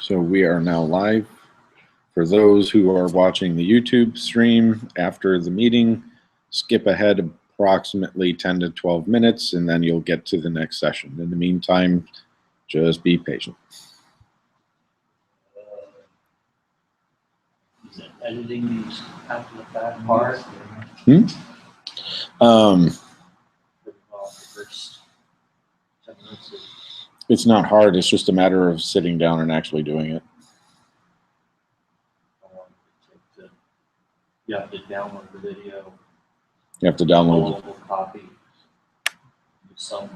So we are now live. For those who are watching the YouTube stream after the meeting, skip ahead approximately 10 to 12 minutes and then you'll get to the next session. In the meantime, just be patient. Is it editing these after the fact part? It's not hard. It's just a matter of sitting down and actually doing it. You have to download the video. You have to download a local copy. Use some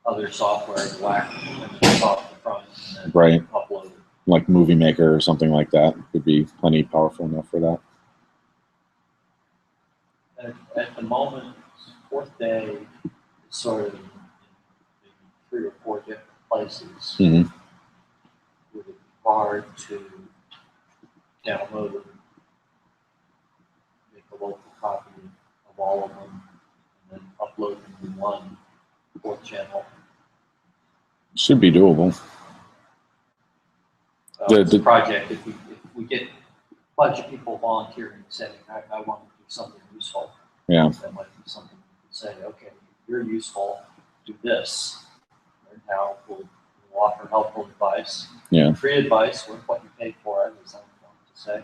other software to whack and off the front and then right. upload it. Like Movie Maker or something like that would be plenty powerful enough for that. At the moment, fourth day is sort of in 3 or 4 different places. Mm-hmm. It would be hard to download them, make a local copy of all of them, and then upload them to one 4th channel. Should be doable. The project, if we get a bunch of people volunteering saying, I want to do something useful, yeah, that might be something you could say, okay, you're useful, do this. And now we'll offer helpful advice. Yeah. Free advice worth what you pay for it, is that what you want to say?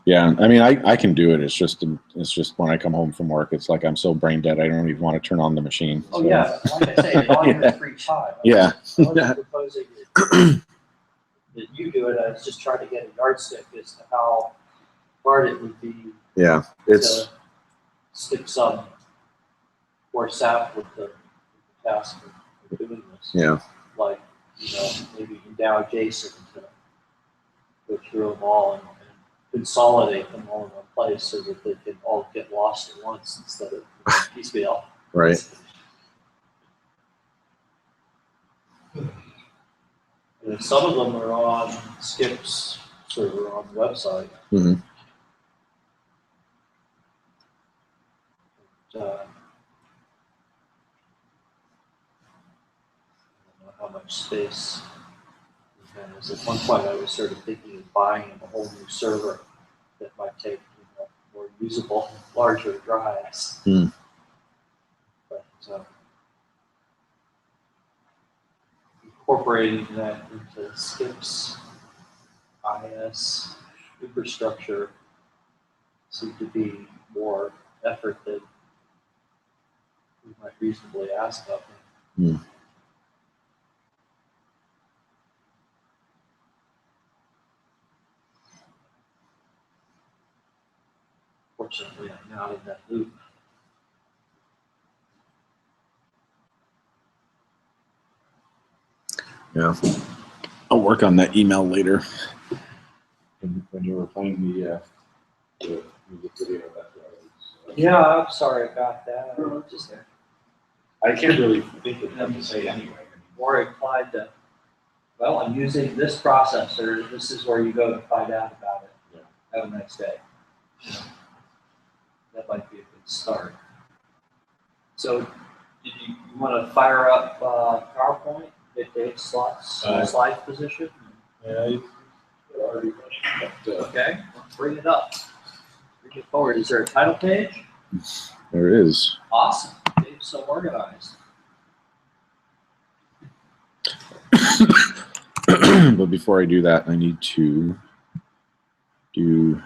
Yeah, I mean, I can do it. It's just when I come home from work, it's like I'm so brain dead, I don't even want to turn on the machine. Oh, so. Yeah, like I say, it's all your free time. Yeah. I wasn't proposing that you do it. I was just trying to get a yardstick as to how hard it would be. Yeah, it's to stick some more sap with the task of doing this. Yeah. Like, maybe endow Jason to go through them all and consolidate them all in one place so that they can all get lost at once instead of piecemeal. Right. And some of them are on Skip's server on the website. Mm-hmm. I don't know how much space it has. At one point, I was sort of thinking of buying a whole new server that might take more usable, larger drives. Mm. But incorporating that into Skip's IS infrastructure seemed to be more effort than we might reasonably ask of him. Mm. Fortunately, I'm not in that loop. Yeah, I'll work on that email later. When you were playing the music video, that's what I was. Yeah, I'm sorry about that. I can't really think of what to say anyway. More inclined to, well, I'm using this processor. This is where you go to find out about it. Yeah. Have a nice day. That might be a good start. So, did you want to fire up PowerPoint at Dave's slide position? Yeah, already. Okay, let's bring it up. Bring it forward. Is there a title page? There is. Awesome. Dave's so organized. But before I do that, I need to do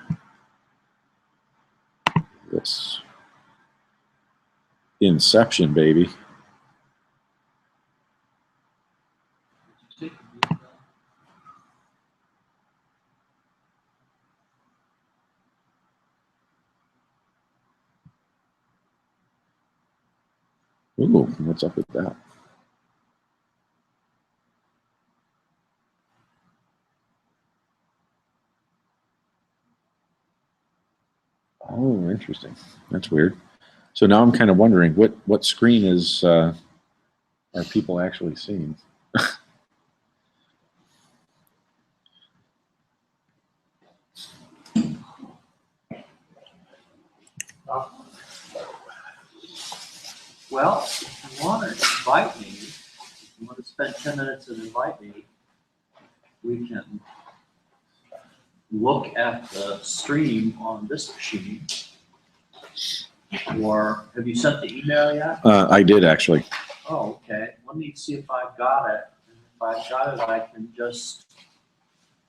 this. Inception, baby. Ooh, what's up with that? Oh, interesting. That's weird. So now I'm kind of wondering what screen is are people actually seeing? Well, if you want to invite me, if you want to spend 10 minutes and invite me, we can look at the stream on this machine. Or have you sent the email yet? I did actually. Oh, okay. Let me see if I've got it. If I've got it, I can just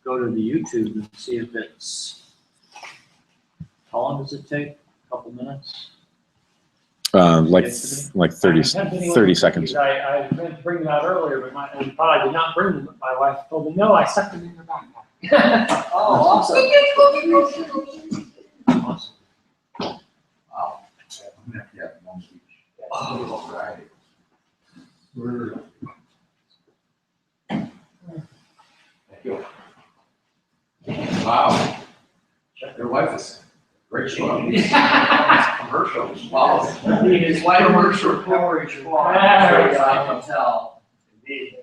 go to the YouTube and see if it's, how long does it take? A couple minutes? Like 30 30 seconds. I meant to bring them out earlier, but I thought I did not bring them, but my wife told me, no, I stuck them in your backpack. Oh, awesome. Awesome. Wow. Oh, right. Thank you. Wow. Your wife is great shape. Commercials. Wow. His wife Commercial coverage. Wow. Yes. I can tell. Indeed.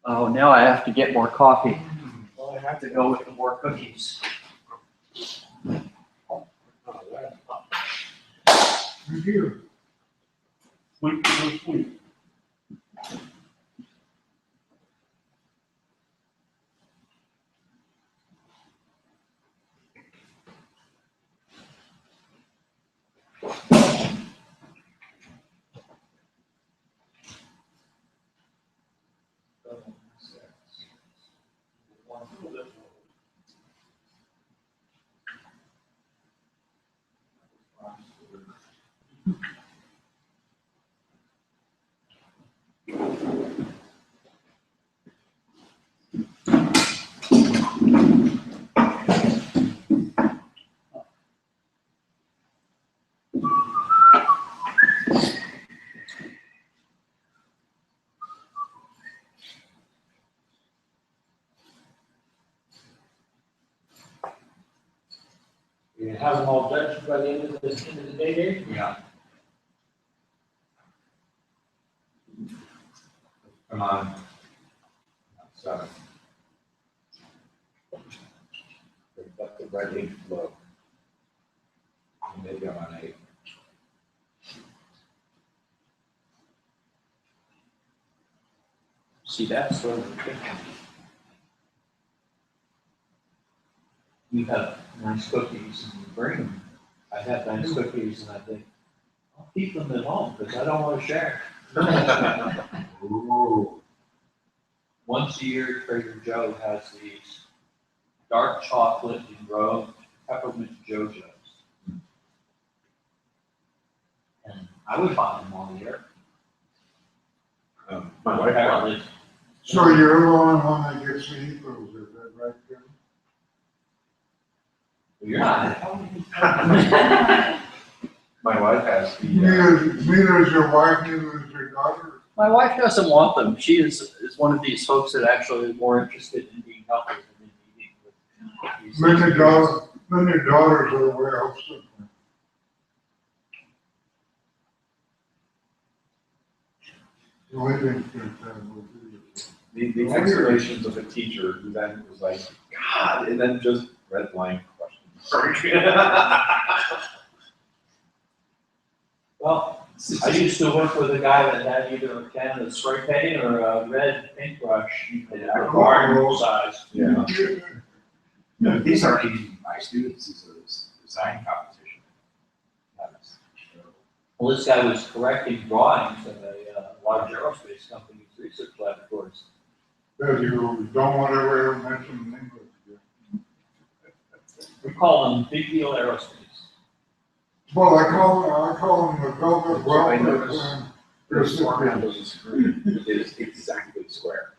Oh, now I have to get more coffee. Well, I have to go with the more cookies. Thank you. Sweet. You have them all judged by the end of the day, Dave? Yeah. Come on. 7. Let the red ink flow. Maybe I'm on 8. See, that's sort of the trick. You have nice cookies and you bring them. I have nice cookies and I think, I'll keep them at home because I don't want to share. Ooh. Once a year, Trader Joe has these dark chocolate enrobed peppermint JoJo's. And I would buy them all year. My wife bought it. So you're the only one that gets the equals, is that right, Jim? You're not. My wife has the. Neither is your wife, neither is your daughter. My wife doesn't want them. She is one of these folks that actually is more interested in being healthy than in eating. These Then things. your daughters are way off somewhere. So I think that will be. The exclamations of a teacher who then was like, God, and then just red blank questions. Well, I used to work with a guy that had either a can of spray paint or a red paintbrush. Required size. Yeah. No, these aren't even my students, these are this design competition. Well, this guy was correcting drawings in a large aerospace company's research laboratories. That you don't want to ever mention the name of it. We call them Big Deal Aerospace. Well, I call them the velvet Well, I welvet noticed and There's one on the screen, it is exactly square.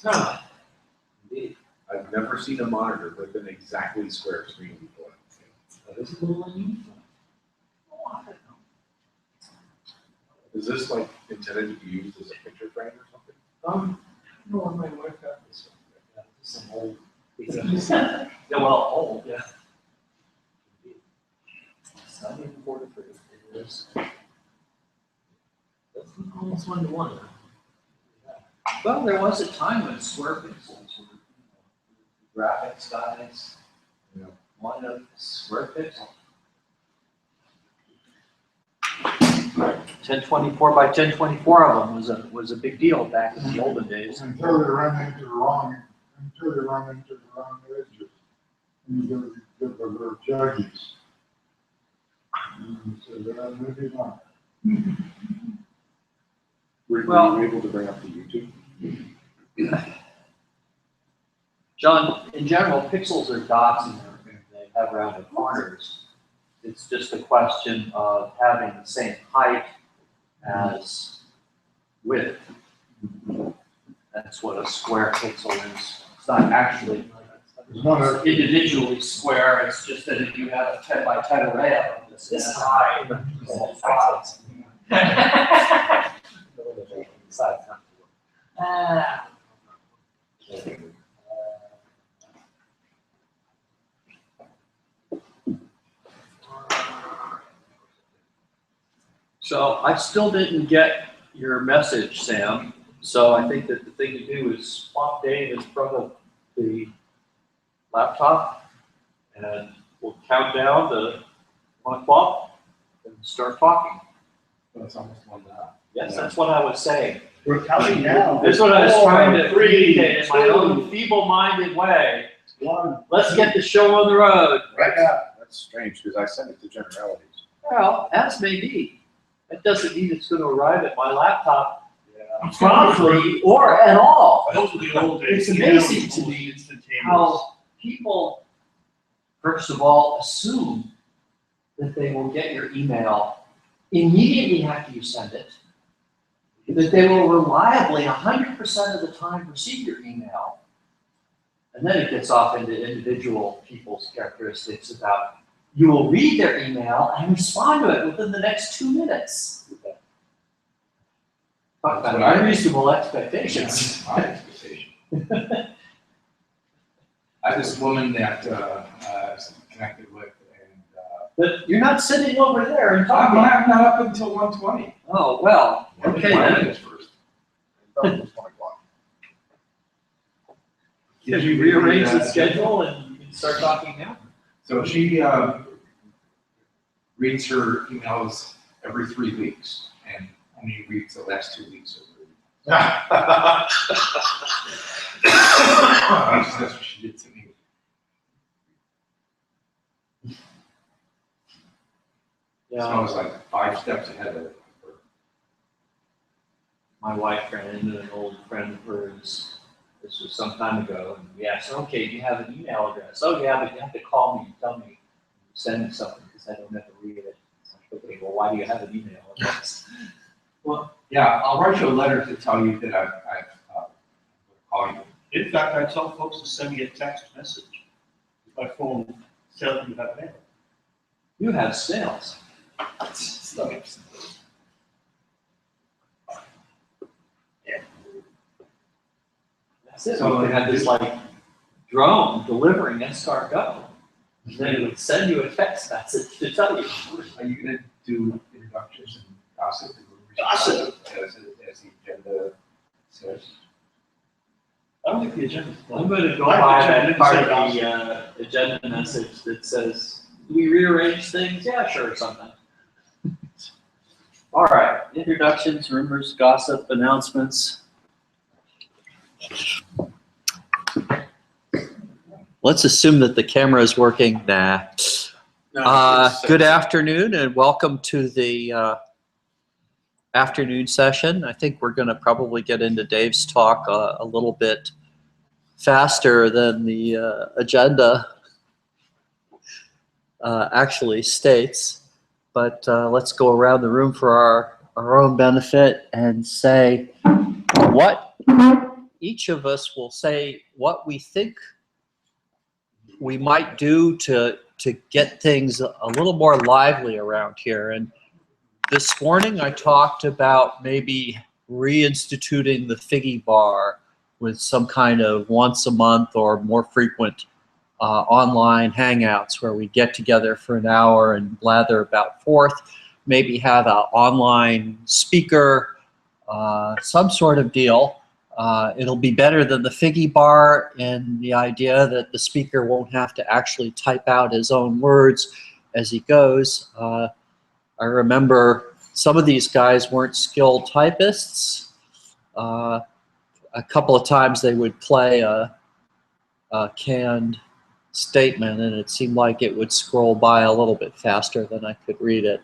Huh. Indeed. I've never seen a monitor with an exactly square screen before. That is a little unusual. Oh, I don't know. Is this like intended to be used as a picture frame or something? I don't know when my wife got this one. Yeah, some old. Yeah, well, old, yeah. It's not even 43. It is. That's almost 1 to 1. Well, there was a time when square pixels were graphics guys. Yeah. One of square pixel. 1024 by 1024 of them was a big deal back in the olden days. Until they run into the wrong edges. And you get the little juggies. And you say, well, maybe not. Were Well- you able to bring up the YouTube? John, in general, pixels are dots and they have rounded corners. It's just a question of having the same height as width. That's what a square pixel is. It's not actually There's one other- individually square, it's just that if you have a 10 by 10 array of them, this is high. So I still didn't get your message, Sam. So I think that the thing to do is plop Dave in front of the laptop and we'll count down to 1 o'clock and start talking. That's almost one now. Yes, that's what I was saying. We're counting down. That's what I was trying to 4, 3, communicate in my 2, own feeble-minded way. 1. Let's get the show on the road. Right now. That's strange, because I sent it to generalities. Well, as may be. That doesn't mean it's going to arrive at my laptop Yeah. promptly or at all. Those were the old days. It's amazing to me Instantaneous. how people, first of all, assume that they will get your email immediately after you send it, that they will reliably 100% of the time receive your email, and then it gets off into individual people's characteristics about you will read their email and respond to it within the next 2 minutes. Talk about unreasonable expectations. My expectation. I had this woman that I was connected with, and But you're not sitting over there and I'm talking. not up until 1:20. Oh, well, okay then. This first. I thought it was 1 o'clock. Did you rearrange the schedule and you can start talking now? So she reads her emails every 3 weeks, and only reads the last 2 weeks of her. That's what she did to me. So I was like 5 steps ahead of her. My wife ran into an old friend of hers. This was some time ago, and we asked, okay, do you have an email address? Oh, yeah, but you have to call me and tell me, send me something, because I don't have to read it. It's like, okay, well, why do you have an email address? Well, yeah, I'll write you a letter to tell you that I've call you. In fact, I tell folks to send me a text message. My phone tells you have mail. You have snails. That's it. So We could have this like drone delivering escargot. And then it would send you a text message to tell you. Are you gonna do introductions and gossip? Gossip. As the agenda says. I don't think the agenda. I'm going to go My by agenda that didn't part say of the agenda message that says, do we rearrange things? Yeah, sure, something. All right, introductions, rumors, gossip, announcements. Let's assume that the camera is working. Nah. Good afternoon and welcome to the afternoon session. I think we're going to probably get into Dave's talk a little bit faster than the agenda actually states. But let's go around the room for our own benefit and say what each of us will say what we think we might do to get things a little more lively around here. And this morning I talked about maybe reinstituting the FIG bar with some kind of once a month or more frequent online hangouts where we get together for an hour and blather about forth, maybe have an online speaker, some sort of deal. It'll be better than the FIG bar in the idea that the speaker won't have to actually type out his own words as he goes. I remember some of these guys weren't skilled typists. A couple of times they would play a canned statement, and it seemed like it would scroll by a little bit faster than I could read it.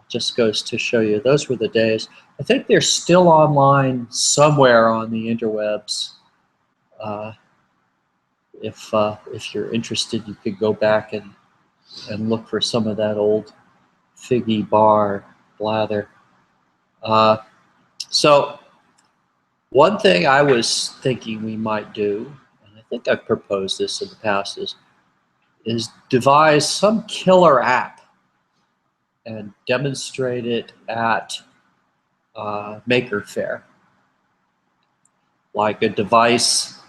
Just goes to show you, those were the days. I think they're still online somewhere on the interwebs. If you're interested, you could go back and look for some of that old figgy bar blather. So one thing I was thinking we might do, and I think I've proposed this in the past, is devise some killer app and demonstrate it at Maker Faire. Like a device,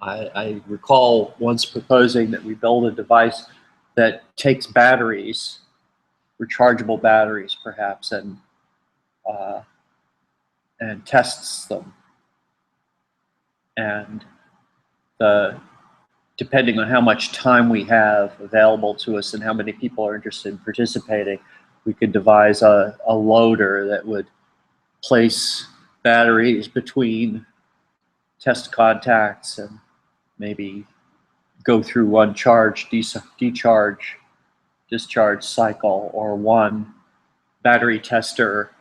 I recall once proposing that we build a device that takes batteries, rechargeable batteries perhaps, and tests them. And depending on how much time we have available to us and how many people are interested in participating, we could devise a loader that would place batteries between test contacts and maybe go through one charge, discharge cycle, or one battery tester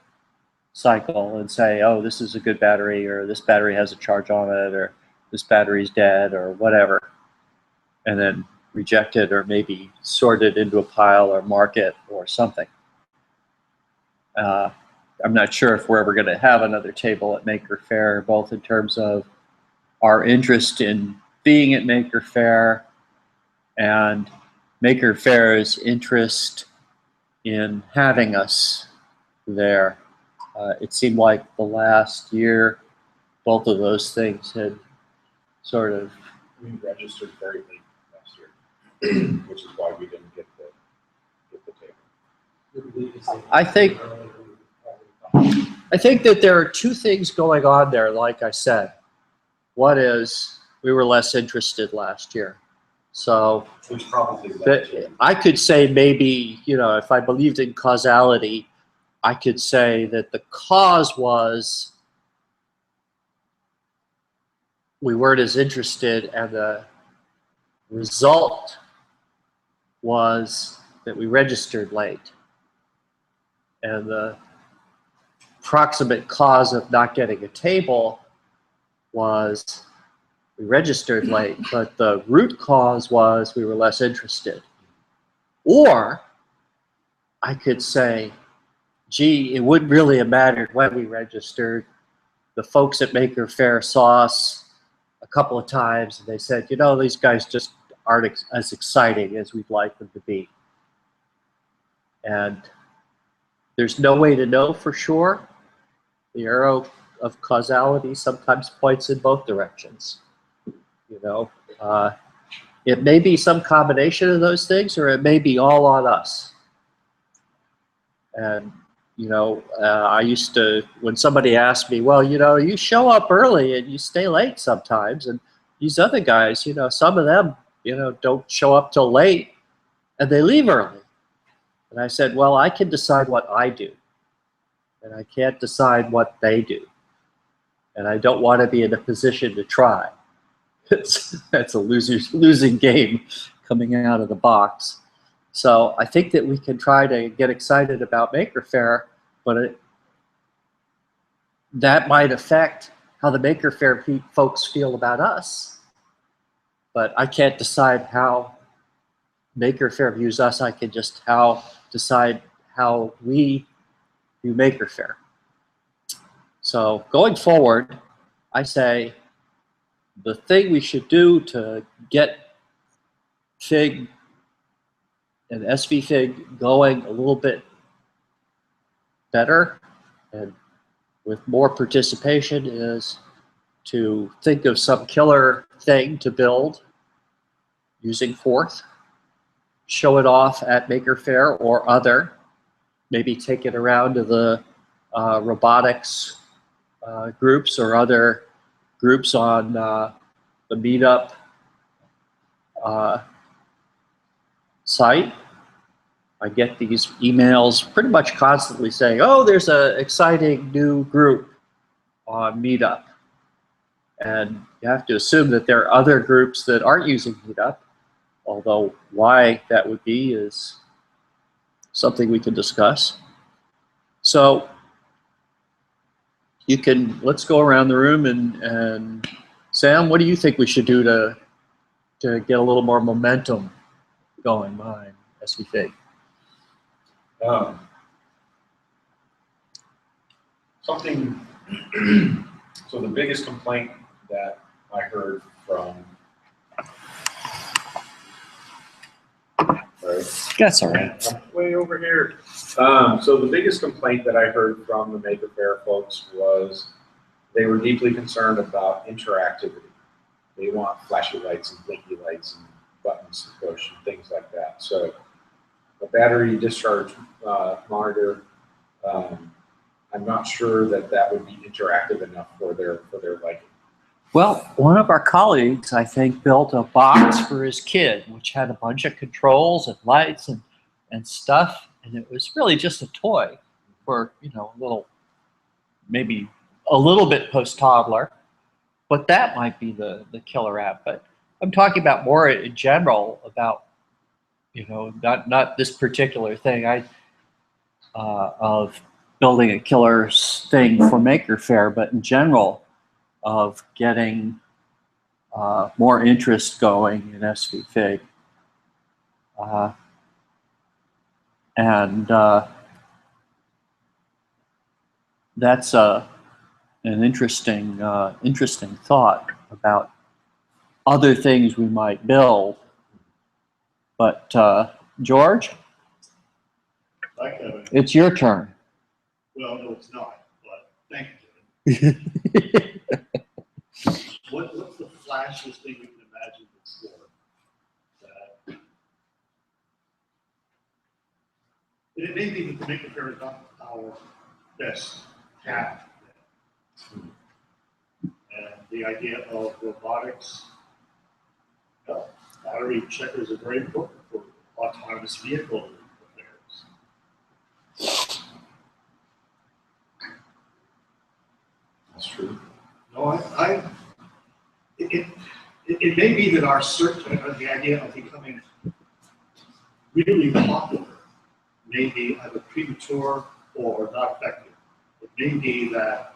cycle, and say, oh, this is a good battery, or this battery has a charge on it, or this battery's dead, or whatever, and then reject it, or maybe sort it into a pile or mark it or something. I'm not sure if we're ever going to have another table at Maker Faire, both in terms of our interest in being at Maker Faire and Maker Faire's interest in having us there. It seemed like the last year, both of those things had sort of... We registered very late last year, which is why we didn't get the table. I think that there are two things going on there, like I said. One is we were less interested last year. So Which probably led to I could say maybe, you know, if I believed in causality, I could say that the cause was we weren't as interested, and the result was that we registered late. And the proximate cause of not getting a table was we registered late, but the root cause was we were less interested. Or I could say, gee, it wouldn't really have mattered when we registered. The folks at Maker Faire saw us a couple of times, and they said, you know, these guys just aren't as exciting as we'd like them to be. And there's no way to know for sure. The arrow of causality sometimes points in both directions. You know, it may be some combination of those things, or it may be all on us. And you know, I used to, when somebody asked me, well, you know, you show up early and you stay late sometimes, and these other guys, you know, some of them, you know, don't show up till late and they leave early. And I said, well, I can decide what I do, and I can't decide what they do. And I don't want to be in a position to try. That's a losing game coming out of the box. So I think that we can try to get excited about Maker Faire, but that might affect how the Maker Faire folks feel about us. But I can't decide how Maker Faire views us. I can just decide how we view Maker Faire. So going forward, I say the thing we should do to get FIG and SVFIG going a little bit better and with more participation is to think of some killer thing to build using Forth, show it off at Maker Faire or other, maybe take it around to the robotics groups or other groups on the meetup site, I get these emails pretty much constantly saying, oh, there's an exciting new group on Meetup. And you have to assume that there are other groups that aren't using Meetup, although why that would be is something we can discuss. So let's go around the room and Sam, what do you think we should do to get a little more momentum going behind SVFIG? Something, so the biggest complaint that I heard from, That's all right. I'm way over here. So the biggest complaint that I heard from the Maker Faire folks was they were deeply concerned about interactivity. They want flashy lights and blinky lights and buttons to push and things like that. So the battery discharge monitor, I'm not sure that would be interactive enough for their liking. Well, one of our colleagues, I think, built a box for his kid, which had a bunch of controls and lights and stuff, and it was really just a toy for, you know, a little, maybe a little bit post-toddler, but that might be the killer app. But I'm talking about more in general about, you know, not this particular thing of building a killer thing for Maker Faire, but in general of getting more interest going in SVFIG. That's an interesting thought about other things we might build. But George, Hi, Kevin. it's your turn. Well, no, it's not, but thank you, Kevin. What's the flashiest thing we can imagine in store? That it may be that the Maker Faire is not our best path. And the idea of robotics, battery checkers are very important for autonomous vehicle affairs. That's true. No, it may be that our search, the idea of becoming really popular may be either premature or not effective. It may be that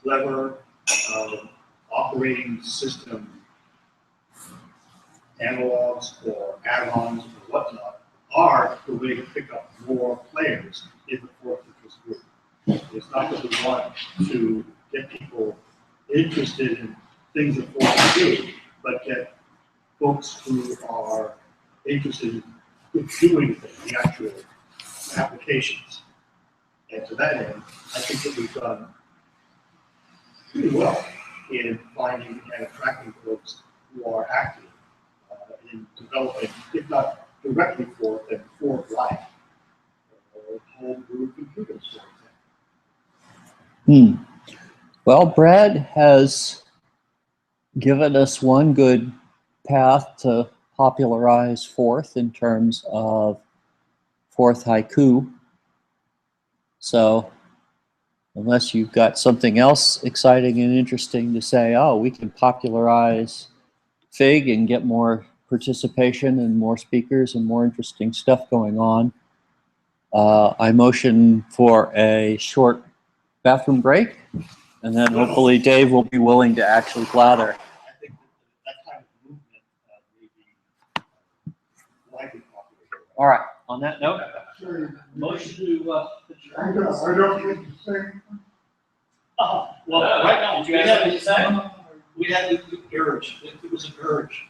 clever operating system analogs or add-ons or whatnot are the way to pick up more players in the fourth interest group. It's not that we want to get people interested in things that folks do, but get folks who are interested in doing things, the actual applications. And to that end, I think that we've done pretty well in finding and attracting folks who are active in developing, if not directly for, then for life, homebrew computers, for example. Well, Brad has given us one good path to popularize Fourth in terms of Fourth haiku. So unless you've got something else exciting and interesting to say, oh, we can popularize FIG and get more participation and more speakers and more interesting stuff going on, I motion for a short bathroom break, and then hopefully Dave will be willing to actually blather. I think that kind of movement may be widely popular. All right, on that note, Sorry, motion to I don't get to say. Well, right now, Did you guys have anything to say? we had the urge, it was an urge.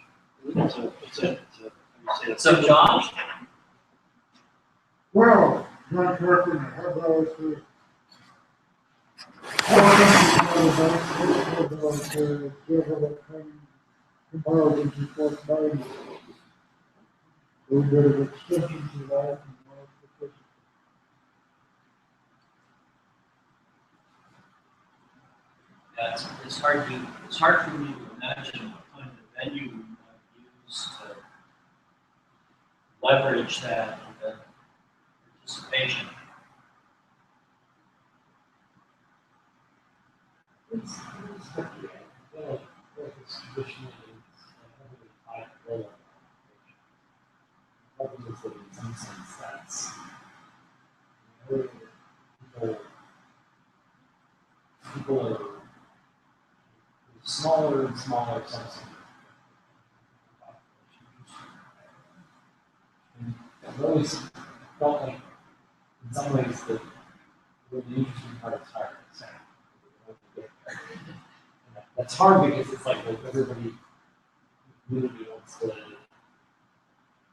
It's a So, John? Well, John Carpenter, how about compiled into fourth body? A little bit of extension to that. Yeah, it's hard for me to imagine what kind of venue we might use leverage that participation. It's tricky. I feel like it's traditionally heavily tied to role. Probably just in some sense that's people are smaller and smaller subsets. And I've always felt like, in some ways, that the interesting part is hard to say. That's hard because it's like everybody really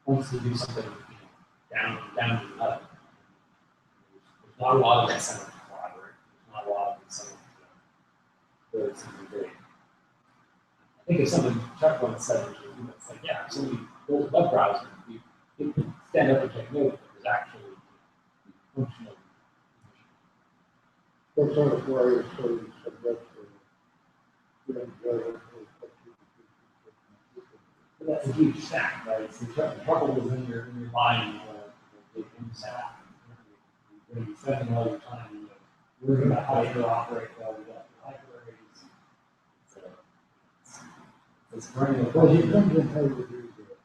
wants to do something down to the level. There's not a lot of incentive to collaborate. There's not a lot of incentive to build something great. I think if something Chuck once said, it's like, yeah, if somebody builds a web browser, you can stand up and take note that there's actually functional. What sort of way is sort of subject But that's a huge stack, right? So the trouble is when you're buying the big stack, you're going to be spending all your time worrying about how you operate well without the libraries. It's burning. Well, he comes in how to do that.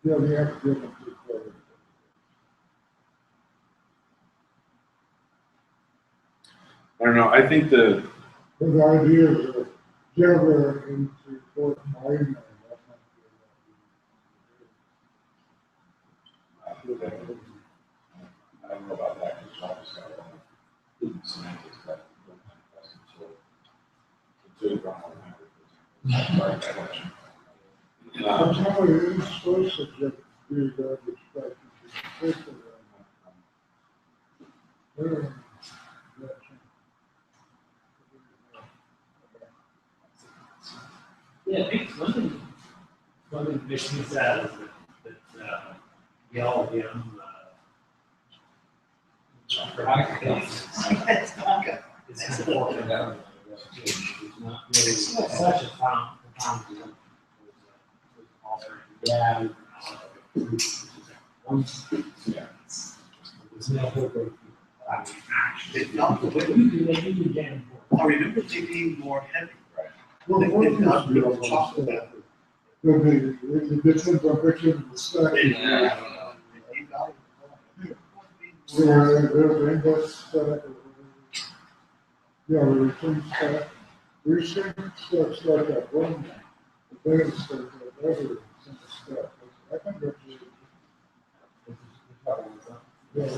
You know, you have to give them to play. I don't know, I think the The idea is that Java into Fort Myers, that's not good. I don't know about that, because obviously I don't know semantics that don't manifest until you run on that. Sorry, that question. But Java is so subject to be garbage practices. Yeah, I think one thing Michigan said is that Yale, it's important. It's not really such a profound deal. Yeah. There's no hope of It's not the way. you can I remember they being more heavy. Well, They what did not is really the talk about it. The difference on pictures of the stack. Yeah. Their index stack. Yeah, we return stack. We're seeing stuff like that one, the data stack, the other simple stack. I think that's really. Yeah, you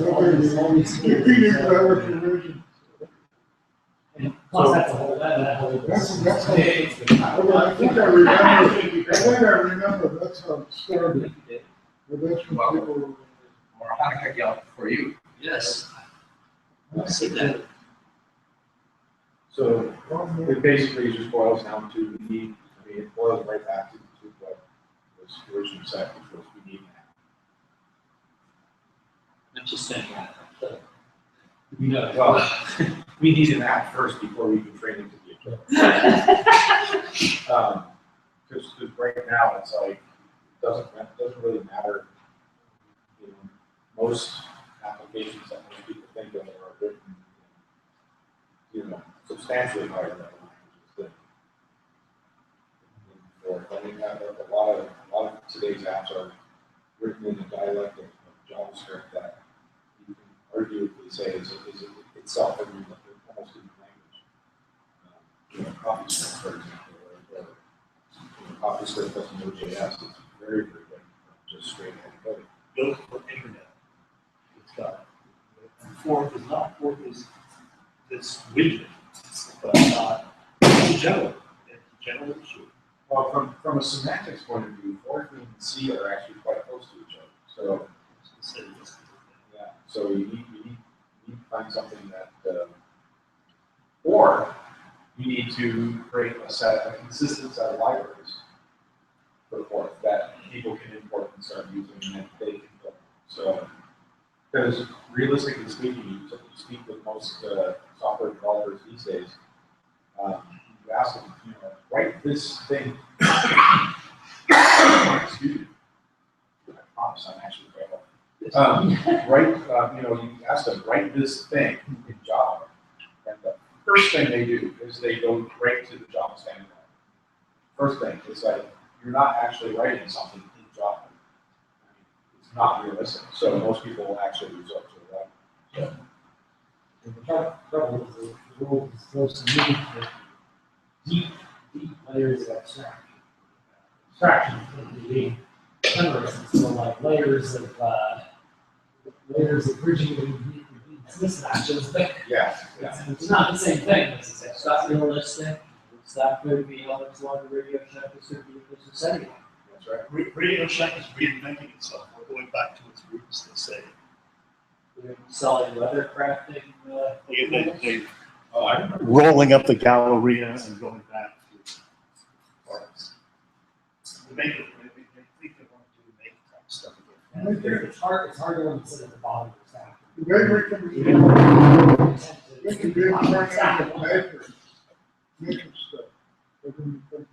can use that information. Plus, that's a whole, that whole. That's I think I remember that's how it started. But that's when people. Or Hanukkah Yelp for you. Yes. I see that. So it basically just boils down to we need, I mean, it boils right back to what was originally said, which was we need that. I'm just saying that. You know, Well, we need an app first before we can train it to be a killer. Because right now it's like, it doesn't really matter. You know, most applications that most people think of are written, you know, substantially higher than languages. I mean, a lot of today's apps are written in a dialect of JavaScript that you can arguably say is itself a new, almost a new language. You know, CoffeeScript, for example, or CoffeeScript doesn't know JS. It's very, very different from just straight ahead coding. Built for internet. It's got, Fork is not, Fork is this widget, but not general. It's a general issue. Well, from a semantics point of view, Fork and C are actually quite close to each other. So, yeah, so you need to find something that, or you need to create a consistent set of libraries for Fork that people can import and start using and then they can build. So, because realistically speaking, you speak with most software developers these days, you ask them, you know, write this thing. Excuse me. I promise I'm You ask them, write this thing in Java. And the first thing they do is they go right to the Java standard. First thing, it's like, you're not actually writing something in Java. It's not realistic. So most people will actually resort to that. And the trouble is the world is close to moving to deep layers of abstraction. Abstraction can be numerous, so like layers of bridging and mismatches, but Yeah. it's not the same thing necessarily. It's not realistic. It's not going to be how much longer Radio Shack is going to be in business anyway. That's right. Radio Shack is reinventing itself, we're going back to its roots, they say. They're selling leather crafting. They Oh, I remember. rolling up the Galleria and going back to parts. They think they want to do make type stuff again. It's hard to consider the bottom of the stack. They can be makers, making stuff. They can be making stuff.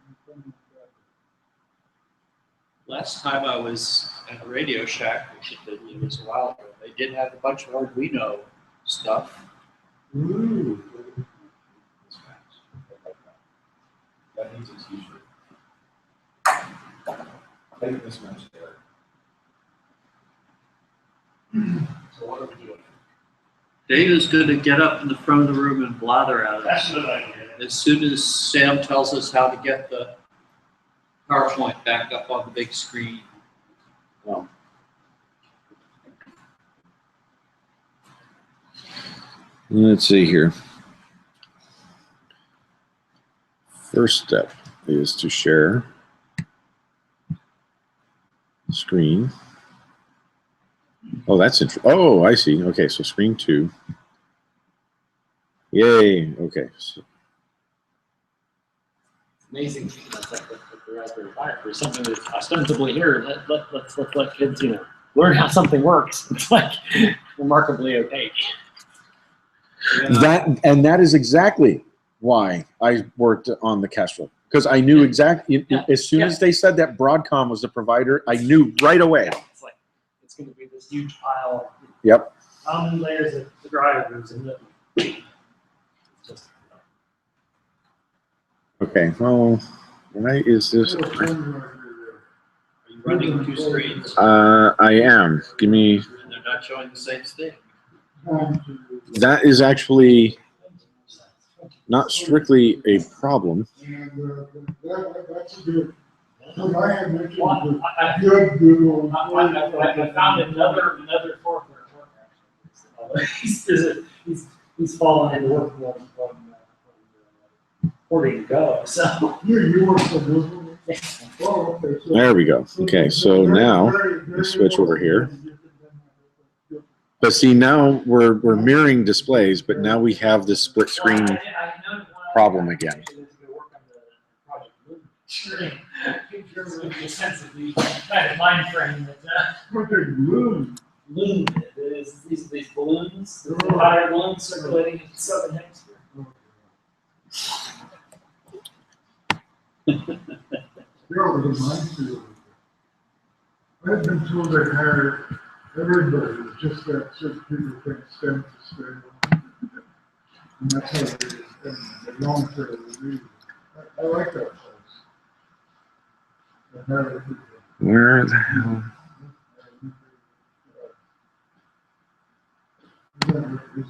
Last time I was at Radio Shack, which it was a while ago, they did have a bunch of Arduino stuff. Ooh. That needs a t-shirt. I think this match there. So what are we doing? Data's going to get up in the front of the room and blather at That's us a good idea. as soon as Sam tells us how to get the PowerPoint back up on the big screen. Well, let's see here. First step is to share screen. Oh, that's interesting. Oh, I see. Okay, so screen 2. Yay. Okay. So, Amazing. That's like the Raspberry Pi for something that's ostensibly here. Let's let kids, learn how something works. It's like remarkably opaque. that is exactly why I worked on the Kestrel, because I knew exactly as soon as they said that Broadcom was the provider, I knew right away. It's like it's going to be this huge pile. Yep. How many layers of the drivers and it's just. Okay. Well, why is this? Are you running 2 screens? I am. Give me. And they're not showing the same thing. That is actually not strictly a problem. And that's a good, because I had mentioned Well, the good Google. I found another fork actually. He's fallen into work on porting Go. So You work for Google? Oh, okay. So- There we go. Okay, so now let's switch over here. But see, now we're mirroring displays, but now we have this split screen problem again. Mind frame that What they loon. Loon is these balloons, higher balloons circulating in the southern hemisphere. They're over the minefield. I've been told they hire everybody, just that certain people can stand to stay. And that's how they long term review. I like that place. They hire people. Where the hell? Is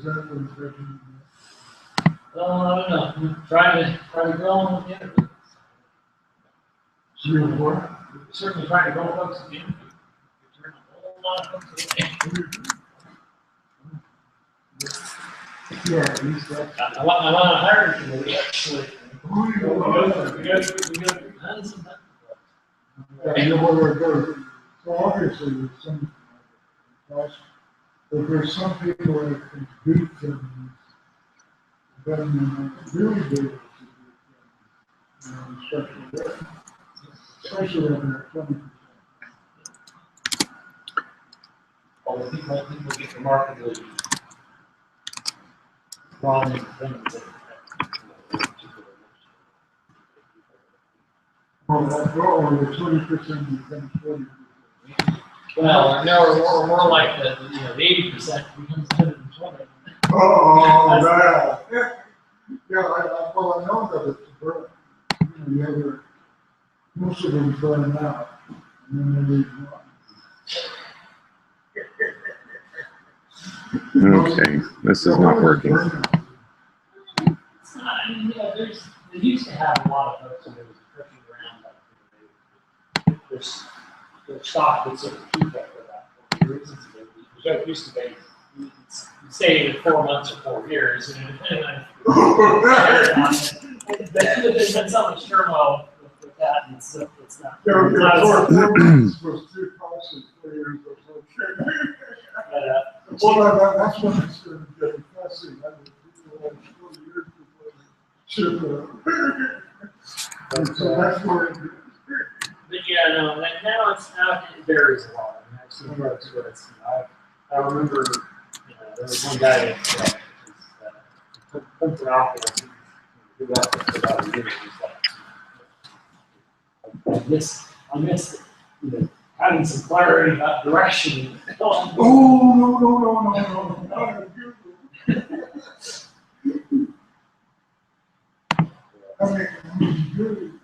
that what it's written? I don't know. I'm trying to grow on the interview. You know what? Certainly trying to grow folks in the interview. Turn a whole lot of folks away. Yeah, at least that's. I want a hiring committee actually. Who do you want? We got Madison. Yeah, you know where it goes. So obviously, there's some, but there's some people that can do things better than really do. Special way. Especially when they're 20%. Although people get remarkably wrong in things. Or the 20% becomes 40%. Well, no, or more like the 80% becomes 120. Oh, yeah. Yeah, well, I know that it's burn. The other, most of them burn out. And then they leave one. Okay, this is not working. It's not, I mean, they used to have a lot of folks who was pushing around like their stock would sort of keep that for about 4 years. So it used to be, you stay in 4 months or 4 years, and depending on there's been so much turmoil with that, and it's not. Yeah, it's not yeah, as- 4 months was too costly, 4 years was okay. but, Well, that's when it's going to get fussy. I mean, people have 4 years before they should. So that's where it. But yeah, no, now it varies a lot. I mean, I've seen folks where it's, I remember, there was one guy that pumped it out there. He was for about a year. He's like, I miss having some clarity about direction. Oh, no. I mean,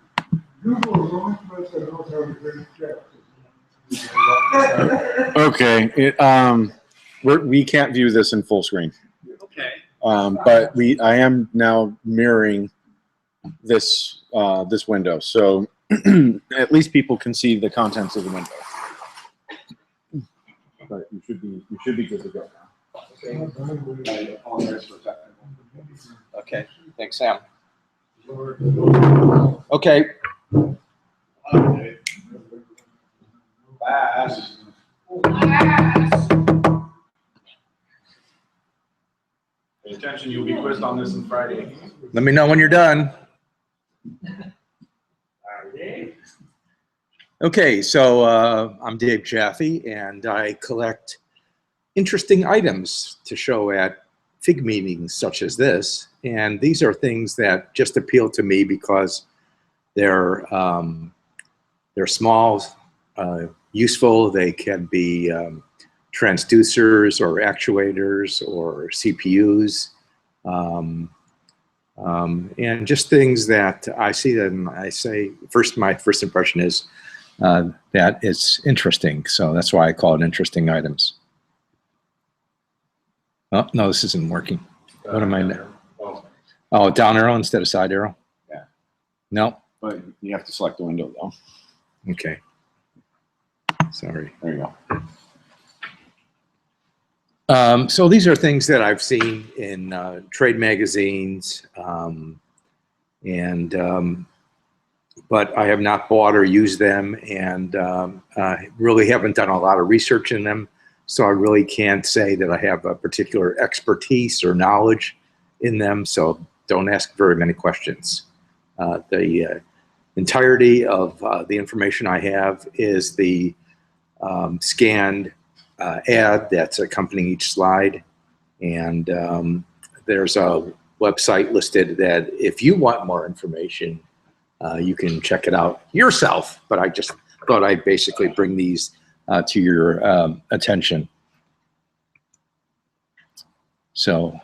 Google is the only place that knows how to get it. Okay, we can't view this in full screen. Okay. But I am now mirroring this window, so at least people can see the contents of the window. But you should be good to go now. I apologize for technical. Okay, thanks, Sam. Okay. Fast. Pay attention, you'll be quizzed on this on Friday. Let me know when you're done. Okay, so I'm Dave Jaffe, and I collect interesting items to show at FIG meetings such as this. And these are things that just appeal to me because they're small, useful. They can be transducers or actuators or CPUs. And just things that I see them, I say, my first impression is that it's interesting. So that's why I call it interesting items. Oh, no, this isn't working. What am I? Oh, down arrow instead of side arrow? Yeah. No. But you have to select the window though. Okay. Sorry. There you go. So these are things that I've seen in trade magazines, but I have not bought or used them, and I really haven't done a lot of research in them. So I really can't say that I have a particular expertise or knowledge in them. So don't ask very many questions. The entirety of the information I have is the scanned ad that's accompanying each slide. And there's a website listed that if you want more information, you can check it out yourself. But I just thought I'd basically bring these to your attention. So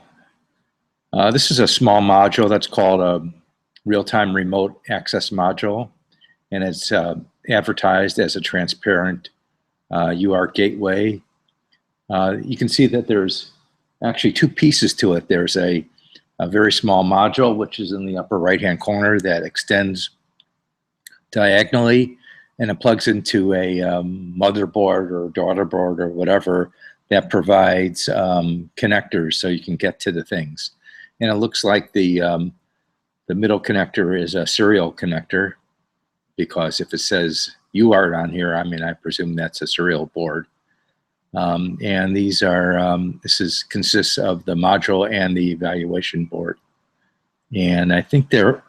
this is a small module that's called a real-time remote access module, and it's advertised as a transparent UART gateway. You can see that there's actually two pieces to it. There's a very small module, which is in the upper right-hand corner, that extends diagonally, and it plugs into a motherboard or daughter board or whatever that provides connectors so you can get to the things. And it looks like the middle connector is a serial connector, because if it says UART on here, I mean, I presume that's a serial board. And these are, consists of the module and the evaluation board. And I think they're,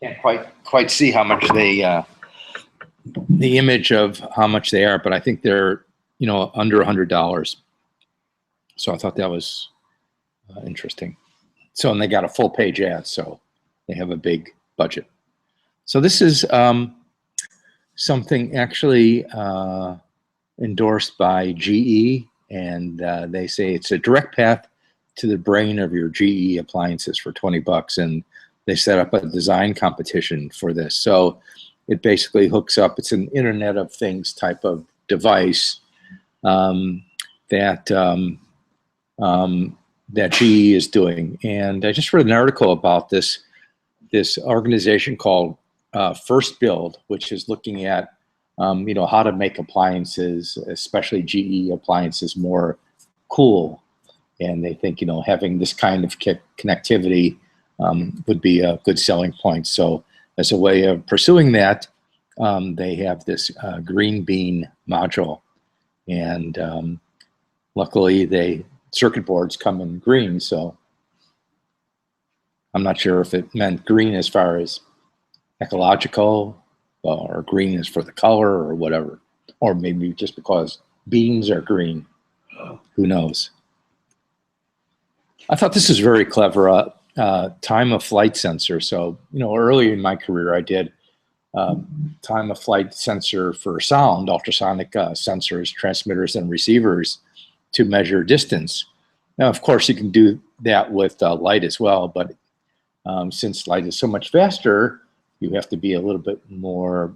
can't quite see how much they, the image of how much they are, but I think they're, under $100. So I thought that was interesting. So, and they got a full page ad, so they have a big budget. So this is something actually endorsed by GE, and they say it's a direct path to the brain of your GE appliances for 20 bucks, and they set up a design competition for this. So it basically hooks up, it's an Internet of Things type of device that GE is doing. And I just read an article about this organization called First Build, which is looking at how to make appliances, especially GE appliances, more cool. And they think having this kind of connectivity would be a good selling point. So as a way of pursuing that, they have this green bean module, and luckily circuit boards come in green. So I'm not sure if it meant green as far as ecological, or green is for the color or whatever, or maybe just because beans are green. Who knows? I thought this was very clever. Time of flight sensor. So early in my career, I did time of flight sensor for sound, ultrasonic sensors, transmitters, and receivers to measure distance. Now, of course, you can do that with light as well, but since light is so much faster, you have to be a little bit more,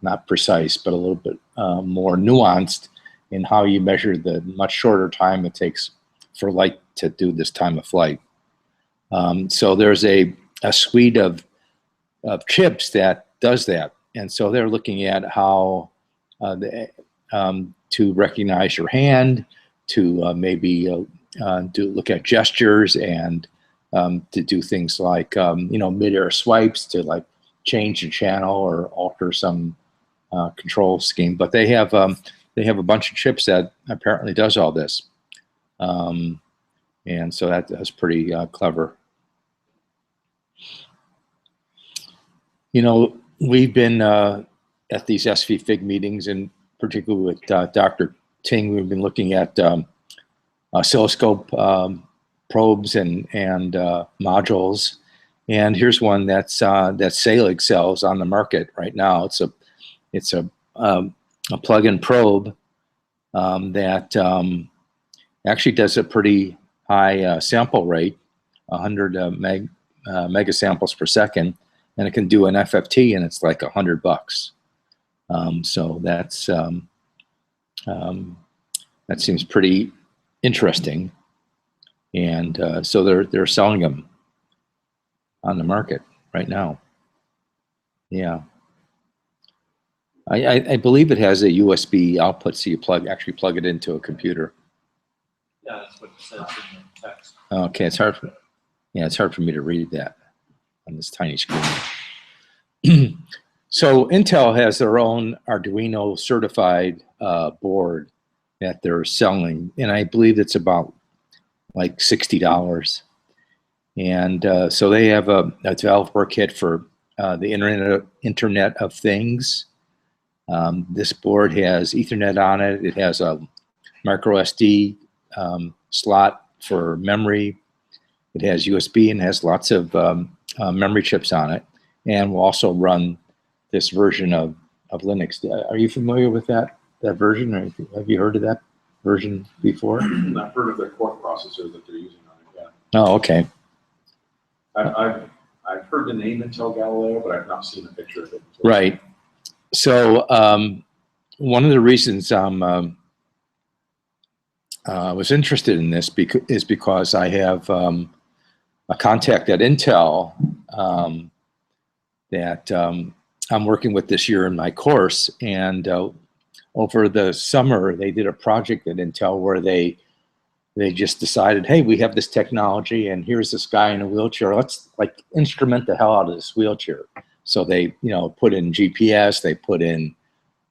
not precise, but a little bit more nuanced in how you measure the much shorter time it takes for light to do this time of flight. So there's a suite of chips that does that. And so they're looking at how to recognize your hand, to maybe look at gestures, and to do things like mid-air swipes to like change the channel or alter some control scheme. But they have a bunch of chips that apparently does all this, and so that's pretty clever. We've been at these SVFIG meetings, and particularly with Dr. Ting, we've been looking at oscilloscope probes and modules. And here's one that SVFIG sells on the market right now. It's a plug-in probe that actually does a pretty high sample rate, 100 megasamples per second, and it can do an FFT, and it's like $100. So that seems pretty interesting, and so they're selling them on the market right now. Yeah, I believe it has a USB output, so you actually plug it into a computer. Yeah, that's what it says in the text. Okay, it's hard for me to read that on this tiny screen. So Intel has their own Arduino certified board that they're selling, and I believe it's about like $60. And so they have a developer kit for the Internet of Things. This board has Ethernet on it. It has a micro SD slot for memory. It has USB and has lots of memory chips on it, and will also run this version of Linux. Are you familiar with that version, or have you heard of that version before? I've heard of their core processor that they're using on it, yeah. Oh, okay. I've heard the name Intel Galileo, but I've not seen a picture of it. Right. So one of the reasons I was interested in this is because I have a contact at Intel that I'm working with this year in my course, and over the summer they did a project at Intel where they just decided, hey, we have this technology, and here's this guy in a wheelchair. Let's like instrument the hell out of this wheelchair. So they put in GPS, they put in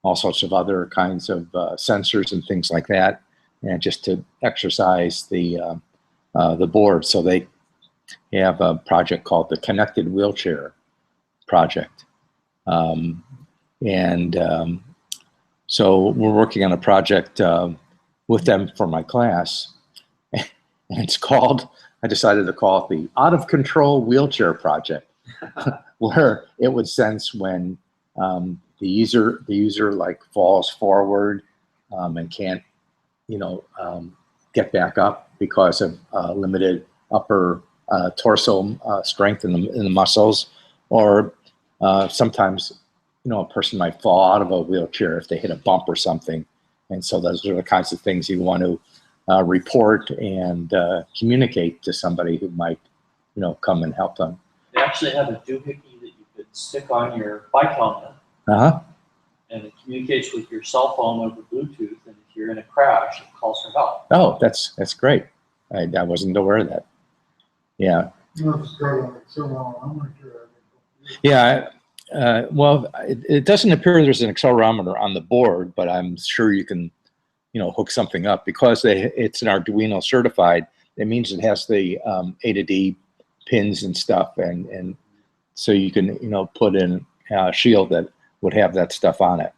all sorts of other kinds of sensors and things like that, and just to exercise the board. So they have a project called the Connected Wheelchair Project. So we're working on a project with them for my class. And it's called, I decided to call it the Out of Control Wheelchair Project, where it would sense when the user like falls forward and can't, get back up because of limited upper torso strength in the muscles, or sometimes, a person might fall out of a wheelchair if they hit a bump or something. And so those are the kinds of things you want to report and communicate to somebody who might, come and help them. They actually have a doohickey that you could stick on your bike helmet, Uh-huh. and it communicates with your cell phone over Bluetooth. And if you're in a crash, it calls for help. Oh, that's great. I wasn't aware of that. Yeah. Yeah. Well, it doesn't appear there's an accelerometer on the board, but I'm sure you can, hook something up because it's an Arduino certified. It means it has the A to D pins and stuff, and so you can, put in a shield that would have that stuff on it.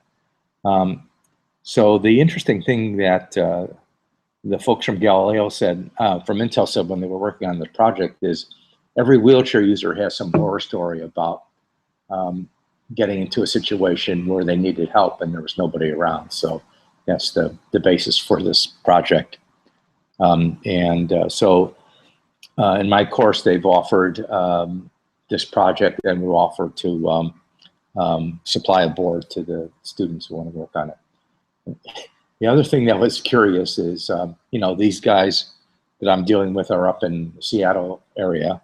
So the interesting thing that the folks from Galileo said, from Intel said when they were working on the project, is every wheelchair user has some horror story about getting into a situation where they needed help and there was nobody around. So that's the basis for this project. So in my course, they've offered this project, and we offer to supply a board to the students who want to work on it. The other thing that was curious is, these guys that I'm dealing with are up in the Seattle area,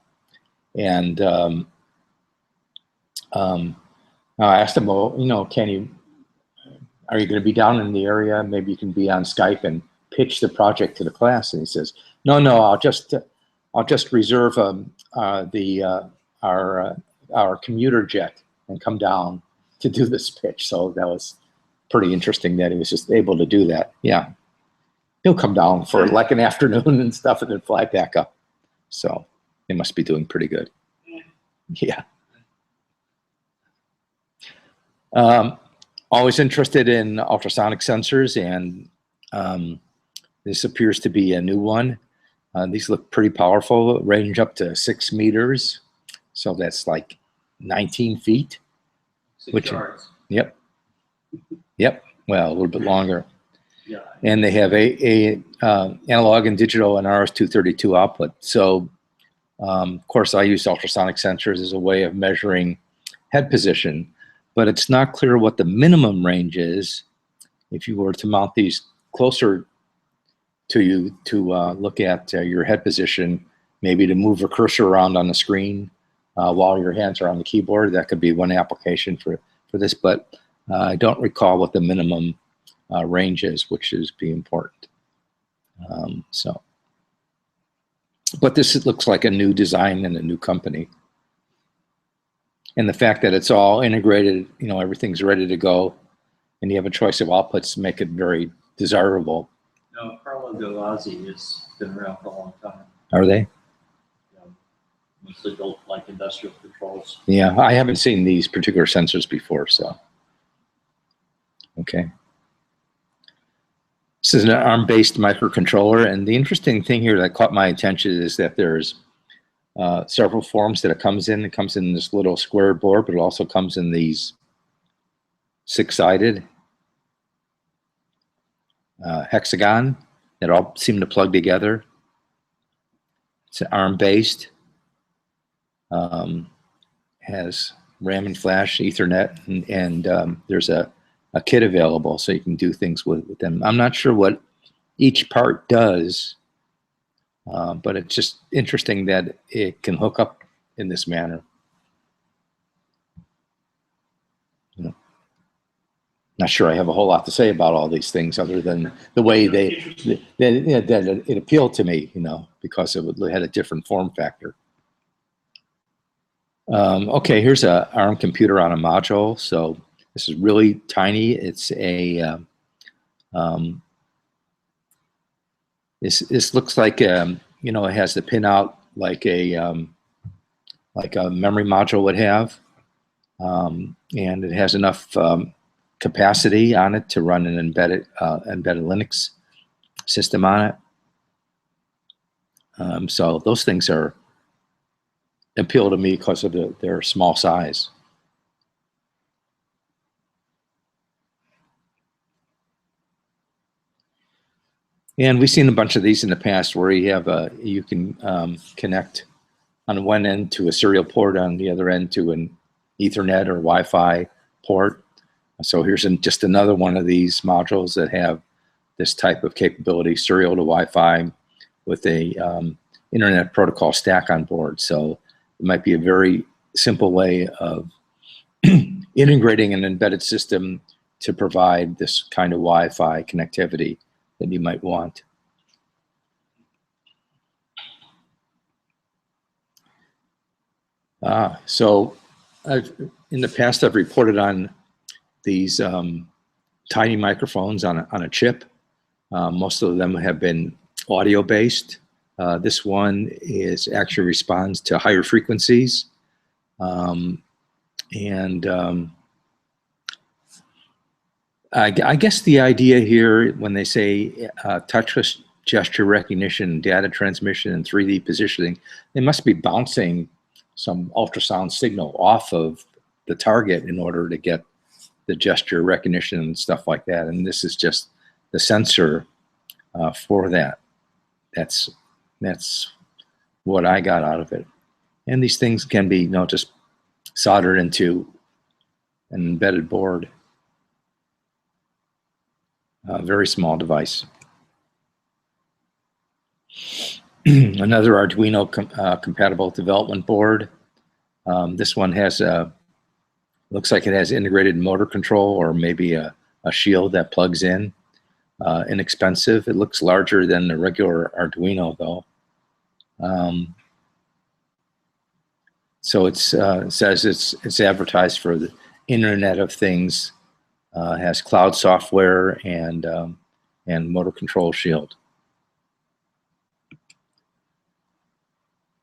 and I asked them, well, are you going to be down in the area? Maybe you can be on Skype and pitch the project to the class. And he says, no, I'll just reserve our commuter jet and come down to do this pitch. So that was pretty interesting that he was just able to do that. Yeah, he'll come down for like an afternoon and stuff, and then fly back up. So they must be doing pretty good. Yeah. Always interested in ultrasonic sensors, and this appears to be a new one. These look pretty powerful, range up to 6 meters. So that's like 19 feet. 6 yards. Yep. Well, a little bit longer. Yeah. And they have a analog and digital and RS-232 output. So, of course, I use ultrasonic sensors as a way of measuring head position, but it's not clear what the minimum range is if you were to mount these closer to you to look at your head position, maybe to move a cursor around on the screen while your hands are on the keyboard. That could be one application for this, but I don't recall what the minimum range is, which is be important. But this looks like a new design and a new company. And the fact that it's all integrated, everything's ready to go, and you have a choice of outputs to make it very desirable. No, Carlo Gavazzi has been around for a long time. Are they? Mostly built like industrial controls. Yeah, I haven't seen these particular sensors before, so. Okay. This is an ARM-based microcontroller, and the interesting thing here that caught my attention is that there's several forms that it comes in. It comes in this little square board, but it also comes in these 6-sided hexagon that all seem to plug together. It's ARM-based, has RAM and flash, Ethernet, and there's a kit available so you can do things with them. I'm not sure what each part does, but it's just interesting that it can hook up in this manner. Not sure I have a whole lot to say about all these things other than the way that it appealed to me, because it had a different form factor. Okay, here's an ARM computer on a module. So this is really tiny. It's a this looks like it has the pin out like a memory module would have, and it has enough capacity on it to run an embedded Linux system on it. So those things are appeal to me because of their small size. And we've seen a bunch of these in the past where you have you can connect on one end to a serial port, on the other end to an Ethernet or Wi-Fi port. So here's just another one of these modules that have this type of capability, serial to Wi-Fi with a internet protocol stack on board. So it might be a very simple way of integrating an embedded system to provide this kind of Wi-Fi connectivity that you might want. So in the past, I've reported on these tiny microphones on a chip. Most of them have been audio-based. This one actually responds to higher frequencies. I guess the idea here, when they say touchless gesture recognition, and data transmission, and 3D positioning, they must be bouncing some ultrasound signal off of the target in order to get the gesture recognition and stuff like that. And this is just the sensor for that. That's what I got out of it. And these things can be, just soldered into an embedded board. A very small device. Another Arduino compatible development board. This one has looks like it has integrated motor control, or maybe a shield that plugs in. Inexpensive. It looks larger than the regular Arduino though. So it says it's advertised for the Internet of Things. Has cloud software and motor control shield.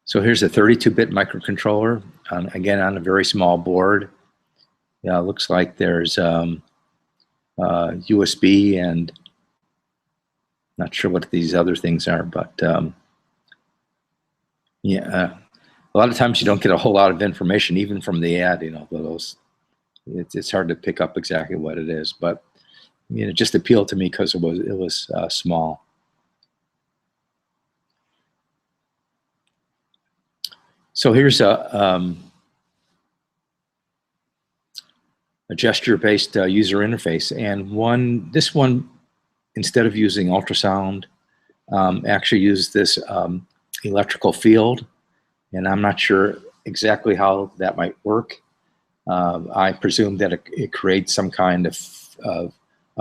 So here's a 32-bit microcontroller, again on a very small board. Yeah, it looks like there's USB, and not sure what these other things are, but yeah, a lot of times you don't get a whole lot of information even from the ad. Those. It's hard to pick up exactly what it is, but it just appealed to me because it was small. So here's a gesture-based user interface, and this one, instead of using ultrasound, actually used this electrical field, and I'm not sure exactly how that might work. I presume that it creates some kind of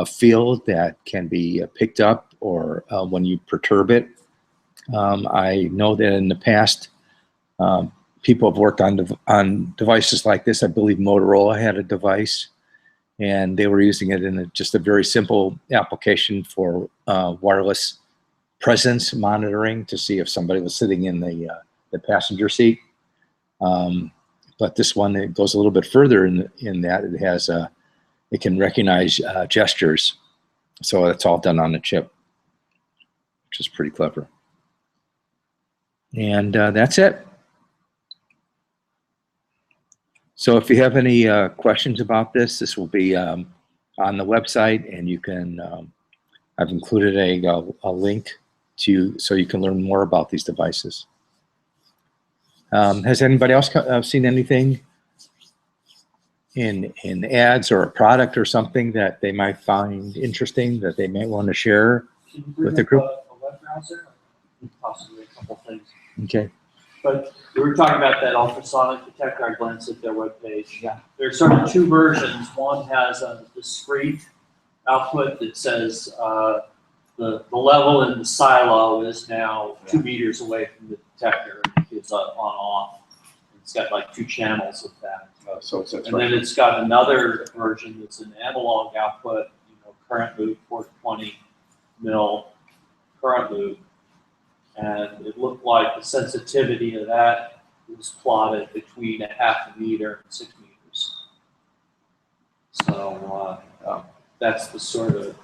field that can be picked up, or when you perturb it. I know that in the past, people have worked on devices like this. I believe Motorola had a device, and they were using it in just a very simple application for wireless presence monitoring to see if somebody was sitting in the passenger seat. But this one, it goes a little bit further in that it has it can recognize gestures, so it's all done on the chip, which is pretty clever. And that's it. So if you have any questions about this will be on the website, and you can. I've included a link so you can learn more about these devices. Has anybody else seen anything in ads or a product or something that they might find interesting that they might want to share with the group? A web browser, possibly a couple things. Okay. But we were talking about that ultrasonic detector. I glanced at their webpage. Yeah. There's sort of two versions. One has a discrete output that says the level in the silo is now 2 meters away from the detector. It's on off. It's got like 2 channels of that. So it's And then it's got another version that's an analog output, current loop, 420 mil current loop. And it looked like the sensitivity of that was plotted between 0.5 meter and 6 meters. So that's the sort of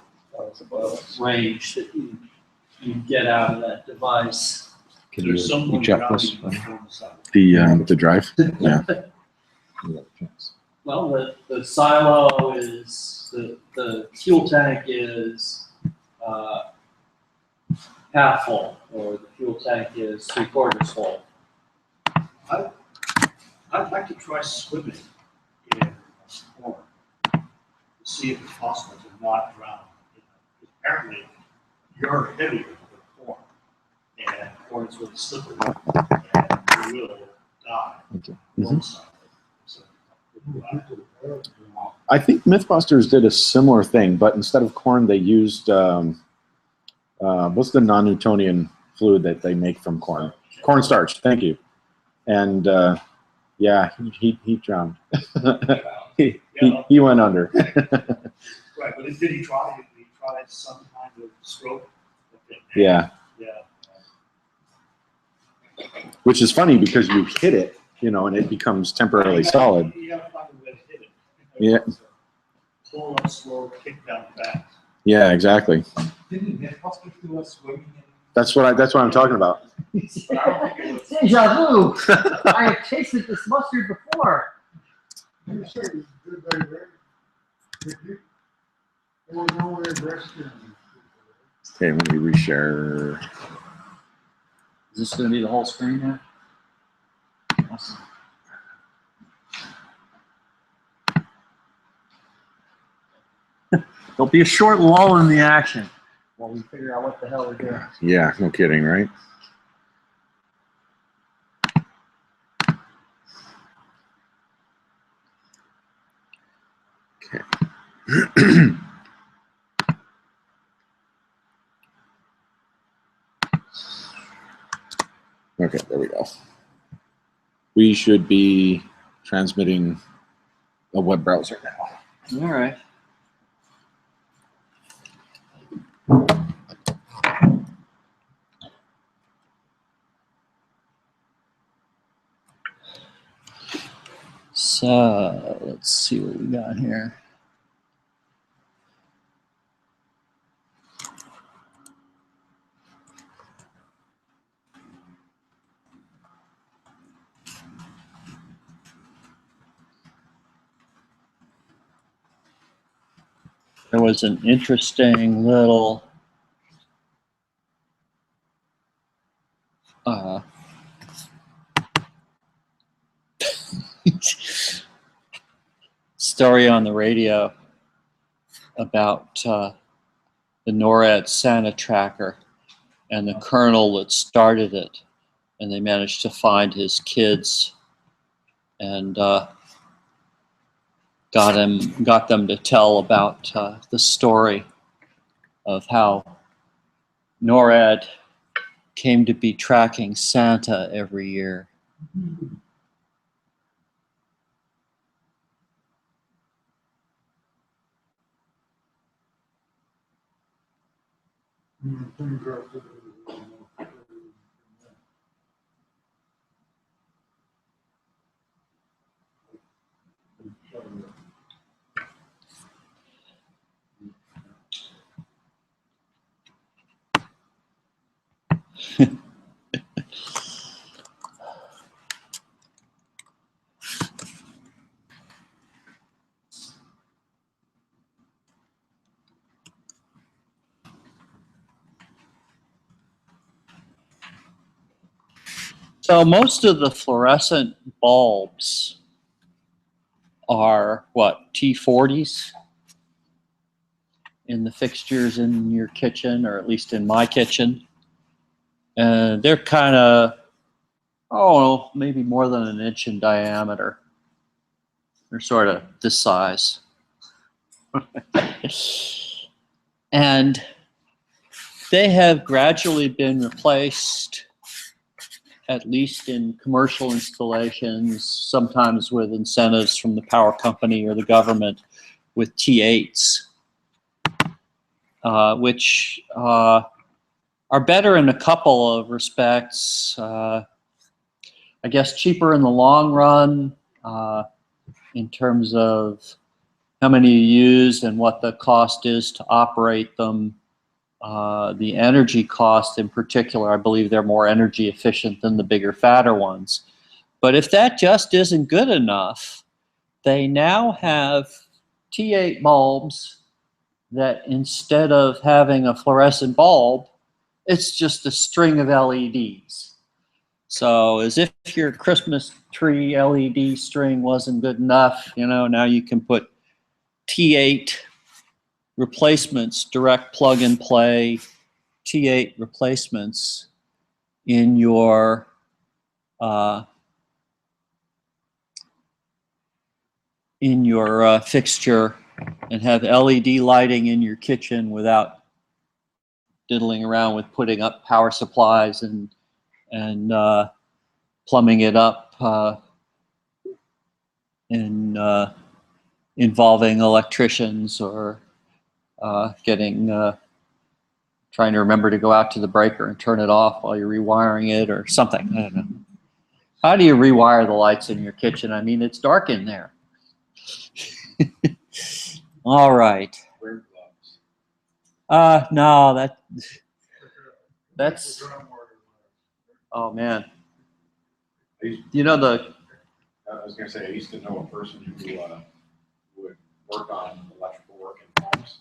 range that you get out of that device. Can you There's someone check drowning this? on the side. The drive. Yeah. Well, the silo is, the fuel tank is half full, or the fuel tank is 3/4 full. I'd like to try swimming in a storm to see if it's possible to not drown. Because apparently, you're heavier than corn, and corn is really slippery, and you will die. Okay. alongside it. So, I think MythBusters did a similar thing, but instead of corn, they used what's the non-Newtonian fluid that they make from corn? Cornstarch. Thank you. And yeah, he drowned. he went under. Right, but did he try? Did he try some kind of stroke? Okay. Yeah. Yeah. Which is funny because you hit it, and it becomes temporarily solid. You gotta find a way to hit it. Yeah. Pull up slow, kick down fast. Yeah, exactly. Didn't Mythbusters do a swimming in? That's what I'm talking about. But I don't think it was. Deja vu! I have tasted this mustard before. You say, did they raise? Did you? There was no way of rescuing them. Okay, let me reshare. Is this gonna be the whole screen now? Awesome. There'll be a short lull in the action while we figure out what the hell we're doing. Yeah, no kidding, right? Okay. Okay, there we go. We should be transmitting a web browser now. All right. So let's see what we got here. There was an interesting little story on the radio about the NORAD Santa tracker and the colonel that started it, and they managed to find his kids and got them to tell about the story of how NORAD came to be tracking Santa every year. Things are to So most of the fluorescent bulbs are what, T40s in the fixtures in your kitchen, or at least in my kitchen. And they're kind of, maybe more than an inch in diameter. They're sort of this size. And they have gradually been replaced, at least in commercial installations, sometimes with incentives from the power company or the government, with T8s, which are better in a couple of respects. I guess cheaper in the long run in terms of how many you use and what the cost is to operate them. the energy cost in particular, I believe they're more energy efficient than the bigger, fatter ones. But if that just isn't good enough, they now have T8 bulbs that instead of having a fluorescent bulb, it's just a string of LEDs. So as if your Christmas tree LED string wasn't good enough, you know, now you can put T8 replacements, direct plug and play T8 replacements in your fixture and have LED lighting in your kitchen without diddling around with putting up power supplies and plumbing it up and involving electricians or trying to remember to go out to the breaker and turn it off while you're rewiring it or something. I don't know. How do you rewire the lights in your kitchen? I mean, it's dark in there. All right. Wear gloves. No, that's, oh man. You know I was gonna say, I used to know a person who would work on electrical work in homes.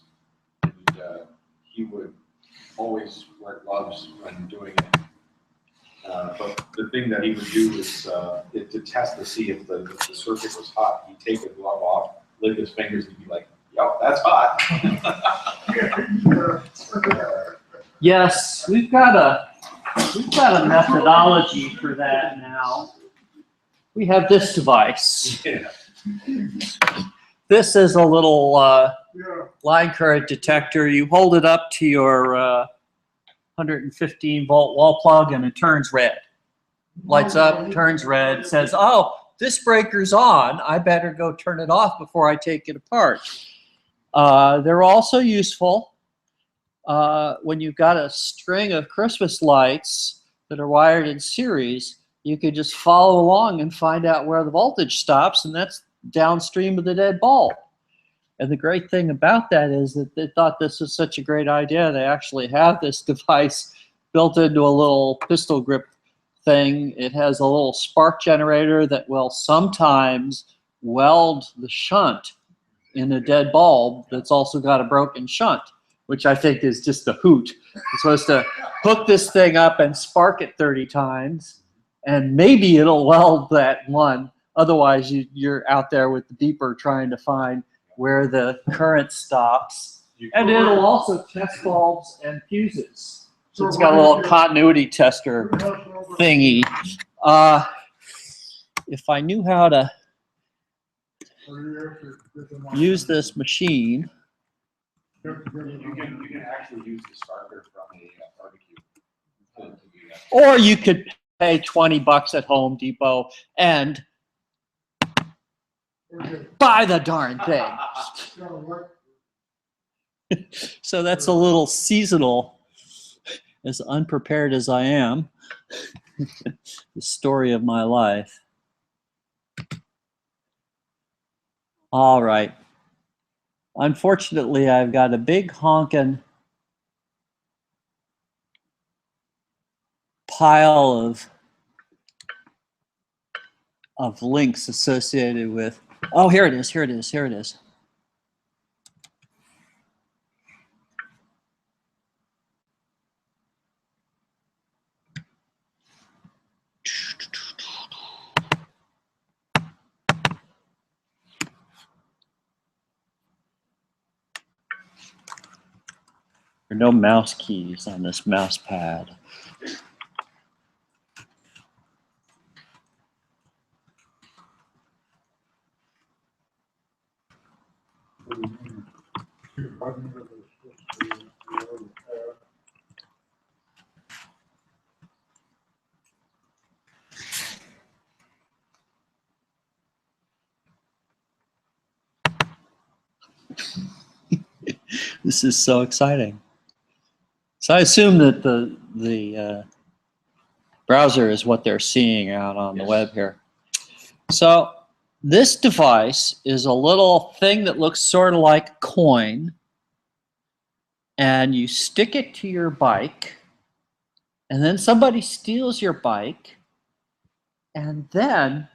And he would always wear gloves when doing it. But the thing that he would do is to test to see if the circuit was hot, he'd take the glove off, lick his fingers, and be like, "Yep, that's hot." yes, we've got a methodology for that now. We have this device. Yeah. This is a little line current detector. You hold it up to your 115 volt wall plug and it turns red. Lights up, turns red, says, oh, this breaker's on. I better go turn it off before I take it apart. They're also useful when you've got a string of Christmas lights that are wired in series. You could just follow along and find out where the voltage stops, and that's downstream of the dead bulb. And the great thing about that is that they thought this was such a great idea. They actually have this device built into a little pistol grip thing. It has a little spark generator that will sometimes weld the shunt in a dead bulb that's also got a broken shunt, which I think is just a hoot. You're supposed to hook this thing up and spark it 30 times, and maybe it'll weld that one. Otherwise, you're out there with the beeper trying to find where the current stops. And it'll also test bulbs and fuses. So it's got a little continuity tester thingy. If I knew how to use this machine. You can actually use the starter from a barbecue to do that. Or you could pay $20 at Home Depot and buy the darn thing. So that's a little seasonal, as unprepared as I am. The story of my life. All right. Unfortunately, I've got a big honkin' pile of links associated with, oh, here it is, here it is, here it is. There are no mouse keys on this mouse pad. This is so exciting. So I assume that the browser is what they're seeing out on the web here. So this device is a little thing that looks sort of like a coin, and you stick it to your bike, and then somebody steals your bike, and then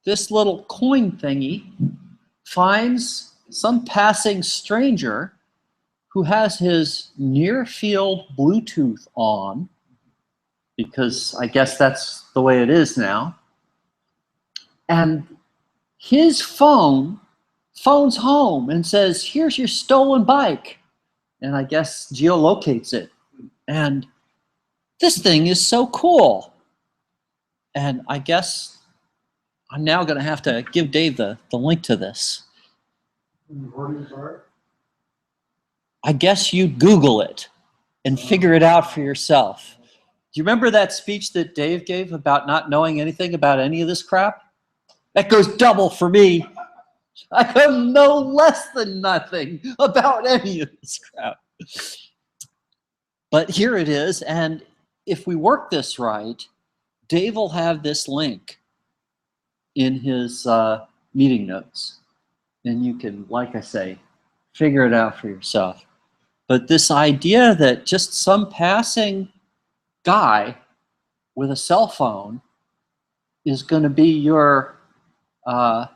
this little coin thingy finds some passing stranger who has his near-field Bluetooth on, because I guess that's the way it is now, and his phones home and says, here's your stolen bike, and I guess geolocates it. And this thing is so cool. And I guess I'm now going to have to give Dave the link to this. What is that? I guess you Google it and figure it out for yourself. Do you remember that speech that Dave gave about not knowing anything about any of this crap? That goes double for me. I know less than nothing about any of this crap. But here it is, and if we work this right, Dave will have this link in his meeting notes. And you can, like I say, figure it out for yourself. But this idea that just some passing guy with a cell phone is going to be your, I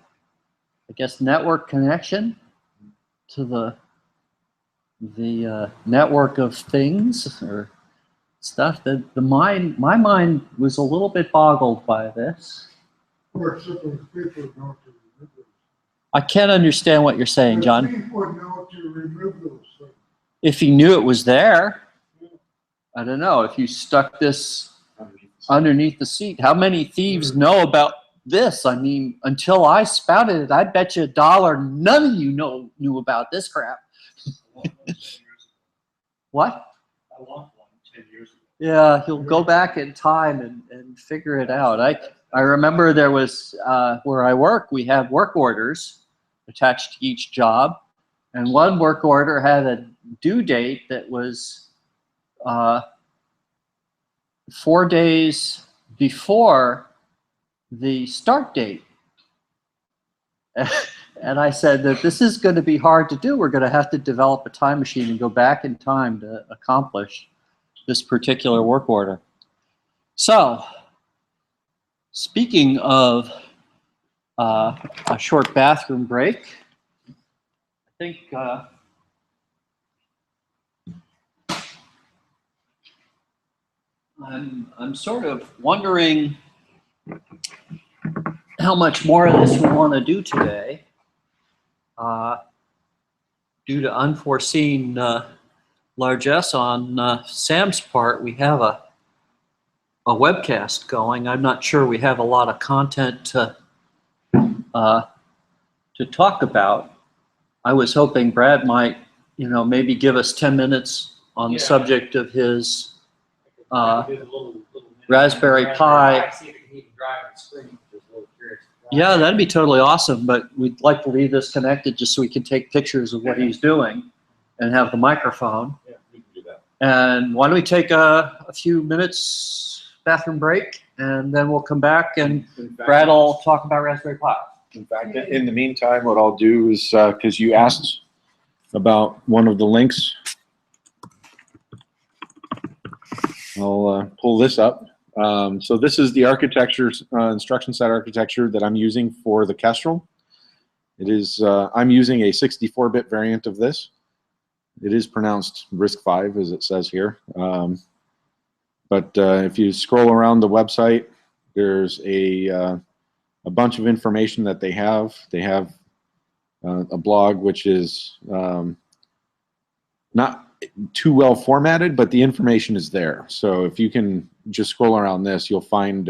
guess, network connection to the network of things or stuff, that my mind was a little bit boggled by this. What simple people know to remove those? I can't understand what you're saying, John. People know to remove those things. If he knew it was there, I don't know. If you stuck this underneath the seat, how many thieves know about this? I mean, until I spouted it, I bet you $1 none of you knew about this crap. What? I want one 10 years ago. Yeah, he'll go back in time and figure it out. I remember there was, where I work, we have work orders attached to each job. And one work order had a due date that was 4 days before the start date. And I said that this is going to be hard to do. We're going to have to develop a time machine and go back in time to accomplish this particular work order. So, speaking of a short bathroom break, I think I'm sort of wondering how much more of this we want to do today. Due to unforeseen largesse on Sam's part, we have a webcast going. I'm not sure we have a lot of content to talk about. I was hoping Brad might, maybe give us 10 minutes on the subject of his Raspberry Pi. See if he can drive the screen. Just a little curious. Yeah, that'd be totally awesome, but we'd like to leave this connected just so we can take pictures of what he's doing and have the microphone. Yeah, we can do that. And why don't we take a few minutes bathroom break, and then we'll come back and Brad will talk about Raspberry Pi. In fact, in the meantime, what I'll do is, because you asked about one of the links, I'll pull this up. So this is the architecture, instruction set architecture that I'm using for the Kestrel. It is, I'm using a 64-bit variant of this. It is pronounced RISC-V, as it says here. But if you scroll around the website, there's a bunch of information that they have. They have a blog which is not too well formatted, but the information is there. So if you can just scroll around this, you'll find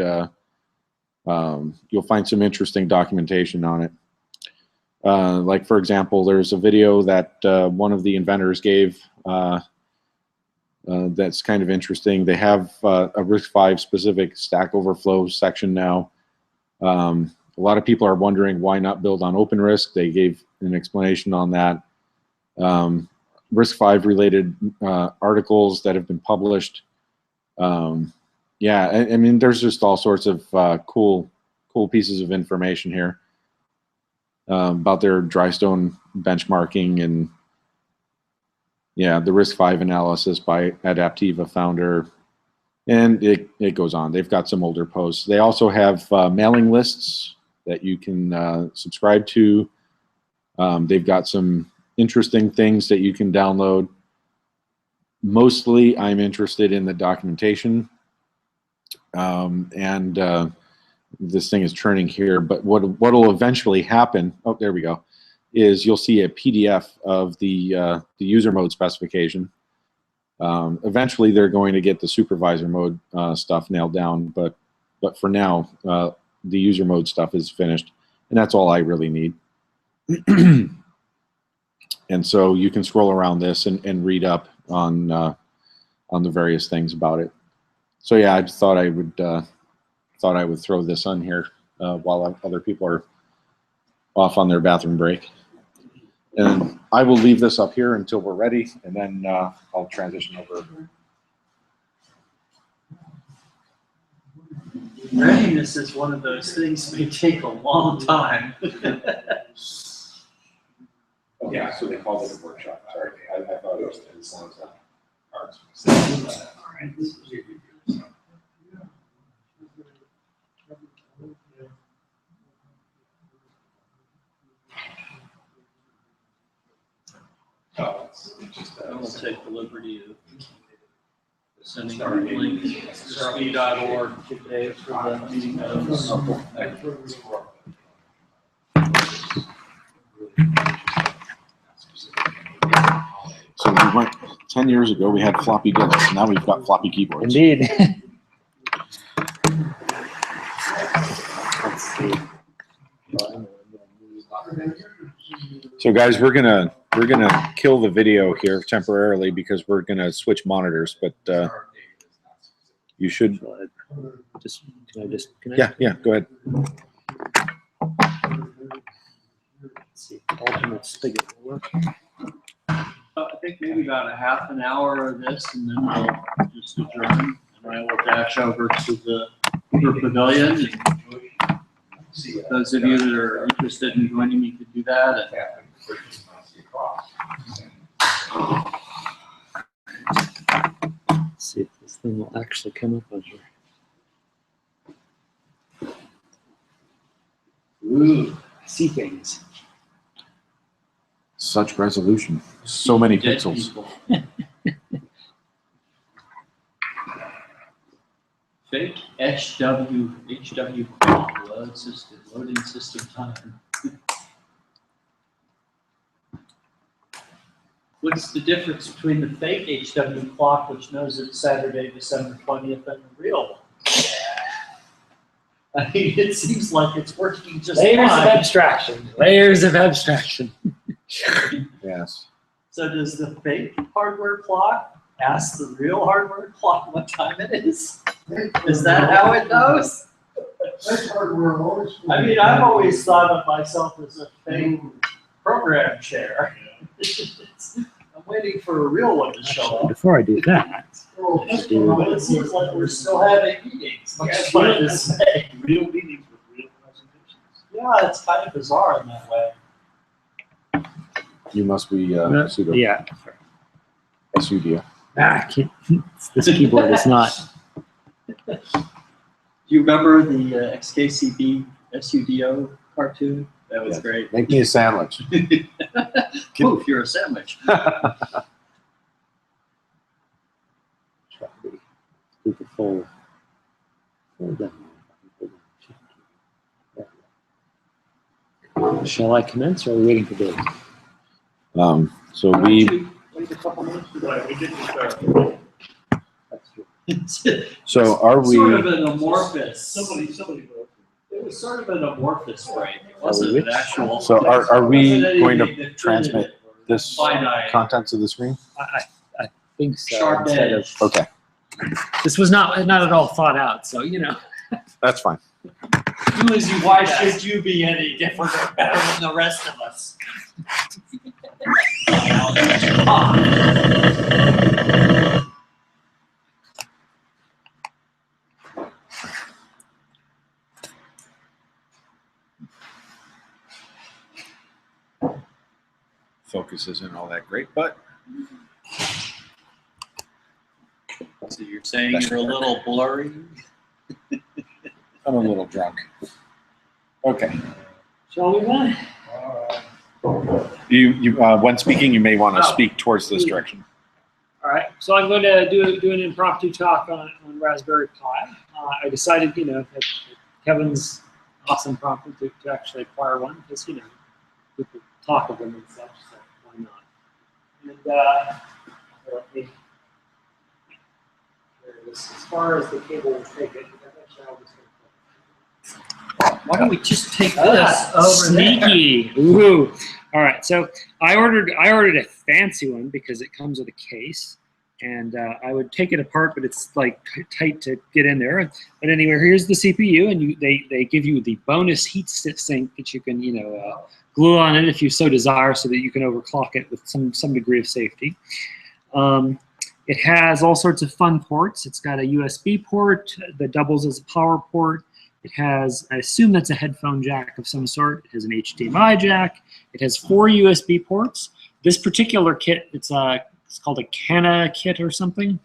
some interesting documentation on it. Like, for example, there's a video that one of the inventors gave that's kind of interesting. They have a RISC-V specific Stack Overflow section now. A lot of people are wondering why not build on OpenRISC. They gave an explanation on that. RISC-V related articles that have been published. Yeah, I mean, there's just all sorts of cool pieces of information here about their dry stone benchmarking, and Yeah, the RISC-V analysis by Adaptiva founder, and it goes on. They've got some older posts. They also have mailing lists that you can subscribe to. They've got some interesting things that you can download. Mostly, I'm interested in the documentation, and this thing is churning here. But what'll eventually happen? Oh, there we go. Is you'll see a PDF of the user mode specification. Eventually, they're going to get the supervisor mode stuff nailed down, but for now, the user mode stuff is finished, and that's all I really need. And so you can scroll around this and read up on the various things about it. So yeah, I just thought I would throw this on here while other people are off on their bathroom break. And I will leave this up here until we're ready, and then I'll transition over. Readiness is one of those things may take a long time. Yeah, so they called it a workshop. Sorry, I thought it was in sounds like arts. Oh, it's just I will take the liberty of sending a link to sv.org today for the meeting notes. So we went 10 years ago. We had floppy disks. Now we've got floppy keyboards. Indeed. Let's see. So guys, we're gonna kill the video here temporarily because we're gonna switch monitors. But you should. Just can I just connect? Yeah. Go ahead. Let's see. Alternate spigot will work. I think maybe about a half an hour of this, and then we'll just adjourn, and I will dash over to the pavilion. And those of you that are interested in joining me could do that. Let's see if this thing will actually come up on here. Ooh, I see things. Such resolution. So many Dead pixels. people. Fake HW loading system time. What's the difference between the fake HW clock, which knows it's Saturday, December 20th, and the real one? I mean, it seems like it's working just Layers of fine. abstraction. Layers of abstraction. Yes. So does the fake hardware clock ask the real hardware clock what time it is? Is that how it knows? That's hardware always. I mean, I've always thought of myself as a fake program chair. I'm waiting for a real one to show up. Before I do that, Oh, I should do But it seems like we're still having meetings. That's what it is saying. Real meetings with real presentations. Yeah, it's kind of bizarre in that way. You must be sudo. yeah. SUDO. I can't. This keyboard is not. Do you remember the XKCD SUDO cartoon? That was Yes. great. Make me a sandwich. Poof, you're a sandwich. Do the full down. Shall I commence, or are we waiting for Dave? So Why don't we. you wait a couple minutes? Right, we did just start. That's true. It's So are we? sort of an amorphous. Somebody wrote. It was sort of an amorphous break. It wasn't an actual. So are we it wasn't going to anything that transmit treated it this finite. contents of the screen? I think so. Sharp instead edge. of, Okay, this was not at all thought out, so you know. that's fine. Why should you be any different or better than the rest of us? Focus isn't all that great, but So you're saying you're a little blurry? I'm a little drunk. Okay. Shall we then? When speaking, you may want to speak towards this direction. All right, so I'm going to do an impromptu talk on Raspberry Pi. I decided, that Kevin's awesome prompt to actually acquire one because, people talk of them and such, so why not? And let me, as far as the cable will take it, actually I'll just Why don't we just take this over sneaky. Ooh. All right, so I ordered a fancy one because it comes with a case, and I would take it apart, but it's like tight to get in there. But anyway, here's the CPU, and they give you the bonus heat sink that you can glue on it if you so desire, so that you can overclock it with some degree of safety. It has all sorts of fun ports. It's got a USB port that doubles as a power port. It has, I assume that's a headphone jack of some sort. It has an HDMI jack. It has 4 USB ports. This particular kit, it's called a Cana kit or something.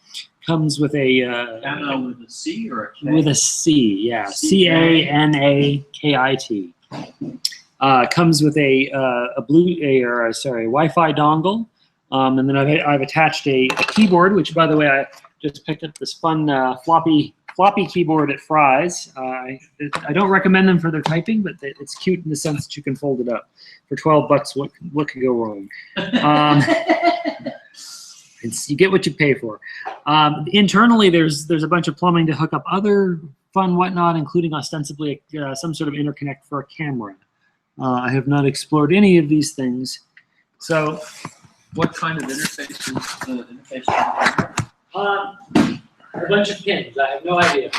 Comes with a Cana with a C or a K? With a C, yeah, CANAKIT. Comes with a Wi-Fi dongle, and then I've attached a keyboard, which, by the way, I just picked up this fun floppy keyboard at Fry's. I don't recommend them for their typing, but it's cute in the sense that you can fold it up. For $12, what could go wrong? You get what you pay for. Internally, there's a bunch of plumbing to hook up other fun whatnot, including ostensibly some sort of interconnect for a camera. I have not explored any of these things. So, what kind of interface is the interface? A bunch of pins. I have no idea.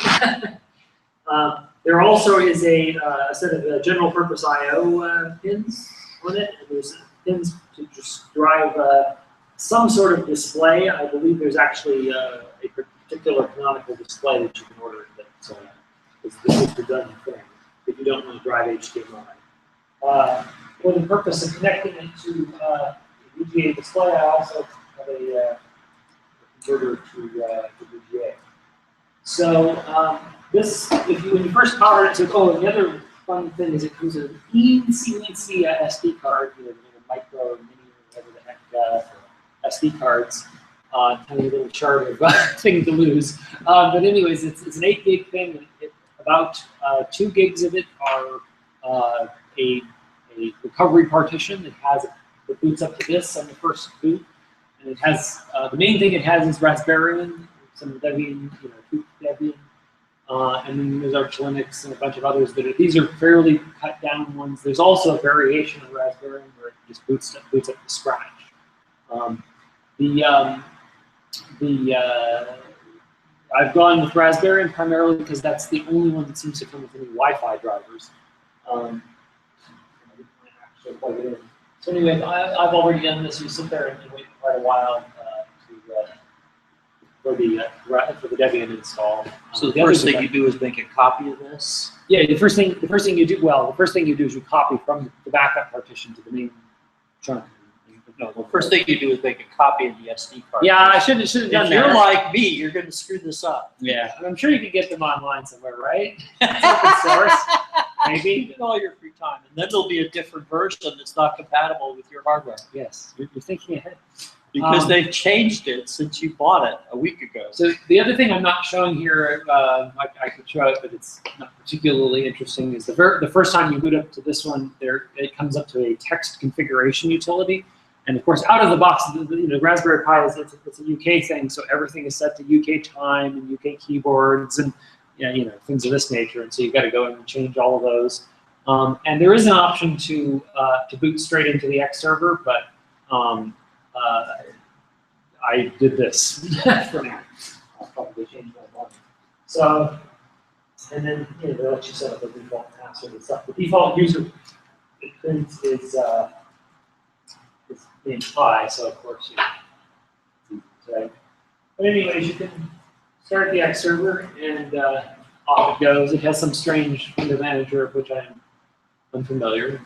There also is a set of general purpose I/O pins on it, and there's pins to just drive some sort of display. I believe there's actually a particular canonical display that you can order that is the redundant thing if you don't want to drive HDMI. For the purpose of connecting it to the VGA display, I also have a converter to VGA. So this, when you first power it, and the other fun thing is it comes with an eensy SD card, micro, mini, whatever the heck SD cards, tiny little chart of thing to lose. But anyways, it's an 8 gig thing. About 2 gigs of it are a recovery partition. It boots up to this on the first boot, and it has the main thing it has is Raspberry, some Debian, Debian, and then there's Arch Linux and a bunch of others. These are fairly cut down ones. There's also a variation of Raspberry where it just boots up to scratch. I've gone with Raspberry primarily because that's the only one that seems to come with any Wi-Fi drivers. Plug it in. So anyway, I've already done this. You sit there and you wait quite a while for the Debian install. So the first thing you do is make a copy of this? Yeah, the first thing you do is you copy from the backup partition to the main chunk. No, the first thing you do is make a copy of the SD card. Yeah, I should have done that. If you're like me, you're going to screw this up. Yeah, I'm sure you can get them online somewhere, right? It's open source, maybe. In all your free time, and then there'll be a different version that's not compatible with your hardware. Yes, you're thinking ahead. Because they've changed it since you bought it a week ago. So the other thing I'm not showing here, I could show it, but it's not particularly interesting, is the first time you boot up to this one, it comes up to a text configuration utility. And of course, out of the box, Raspberry Pi it's a UK thing, so everything is set to UK time and UK keyboards and things of this nature. And so you've got to go in and change all of those. And there is an option to boot straight into the X server, but I did this for now. I'll probably change my mind. So, and then they let you set up the default password and stuff. The default user is named Pi, so of course but anyways, you can start the X server and off it goes. It has some strange window manager of which I'm unfamiliar.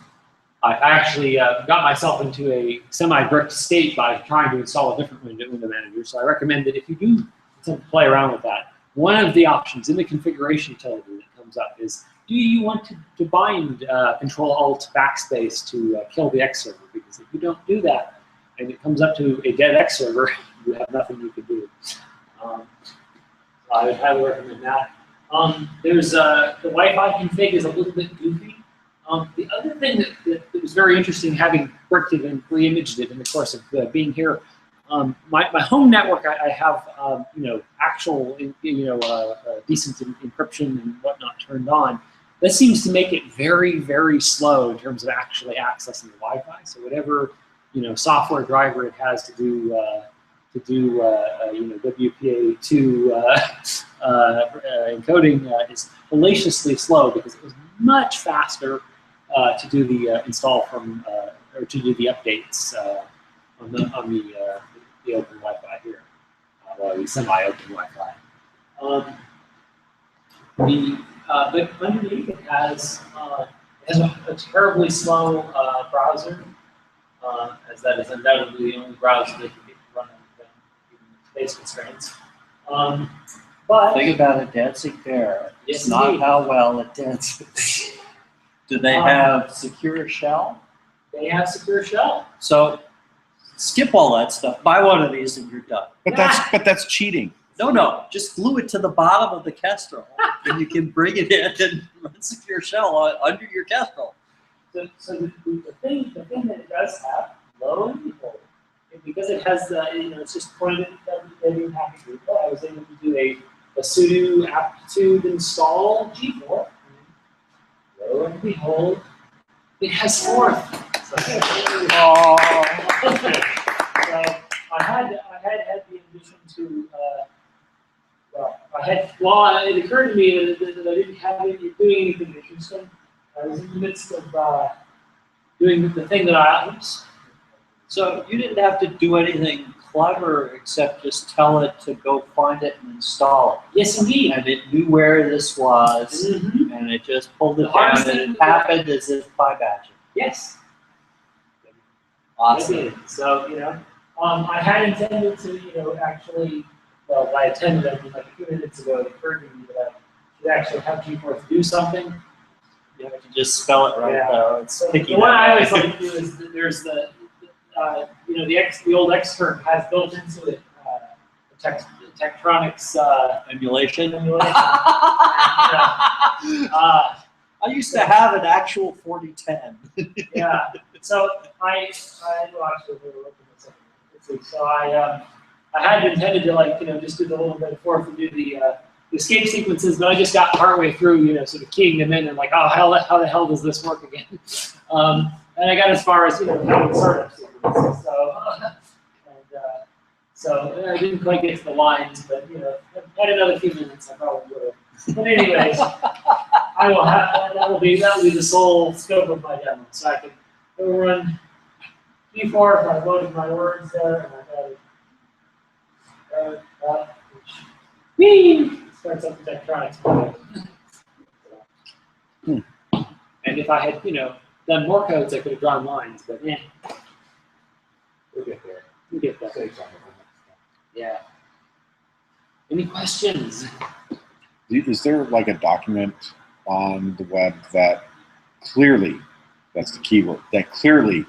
I actually got myself into a semi-bricked state by trying to install a different window manager. So I recommend that if you do to play around with that. One of the options in the configuration utility that comes up is, do you want to bind Control-Alt backspace to kill the X server? Because if you don't do that, and it comes up to a dead X server, you have nothing you can do. I would highly recommend that. There's the Wi-Fi config is a little bit goofy. The other thing that was very interesting, having worked it and re-imaged it in the course of being here, my home network, I have actual decent encryption and whatnot turned on. That seems to make it very, very slow in terms of actually accessing the Wi-Fi. So whatever software driver it has to do WPA2 encoding is hellaciously slow, because it was much faster to do the install from or to do the updates on the open Wi-Fi here, well, the semi-open Wi-Fi. But underneath it has a terribly slow browser, as that is undoubtedly the only browser that can get run on space constraints. But Think about a Danzig Bear. Yes, It's not indeed. how well a Danzig. Do they have secure shell? they have secure shell. So skip all that stuff. Buy one of these and you're done. But that's cheating. No, just glue it to the bottom of the Kestrel, and you can bring it in and run secure shell under your Kestrel. So the thing that it does have, lo and behold, because it has it's just pointed at the happy group. I was able to do a sudo aptitude install G4. Lo and behold, it has Forth. So I had the ambition to. It occurred to me that I didn't have any doing anything interesting. I was in the midst of doing the thing that oops. So you didn't have to do anything clever except just tell it to go find it and install it. Yes, indeed. And it knew where this was, Mm-hmm. and it just pulled it The hardest down, thing and it was happened as if by magic. Yes. Awesome. I did. So I had intended to actually. Well, I attended like a few minutes ago. It occurred to me that I should actually have G4 do something. You have to just spell it right, Yeah. though. It's So sticky. the one I always like to do is that there's the old Xterm has built into it Tektronix Emulation. emulation. I used to have an actual 4010. Yeah. So I well, actually we were looking at something. Let's see. So I had intended to just do the little bit of Forth and do the escape sequences, but I just got partway through sort of keying them in and like, oh how the hell does this work again? And I got as far as how to startup sequences. So I didn't quite get to the lines, but had another few minutes I probably would have. But anyways, I will have that'll be the sole scope of my demo. So I can go run G4 if I loaded my words there, and I got it. Starts up the Tektronix. And if I had, done more codes, I could have drawn lines, but yeah. We'll get there. You get that. Save some of them. Yeah. Any questions? Is there like a document on the web that clearly, that's the keyword, that clearly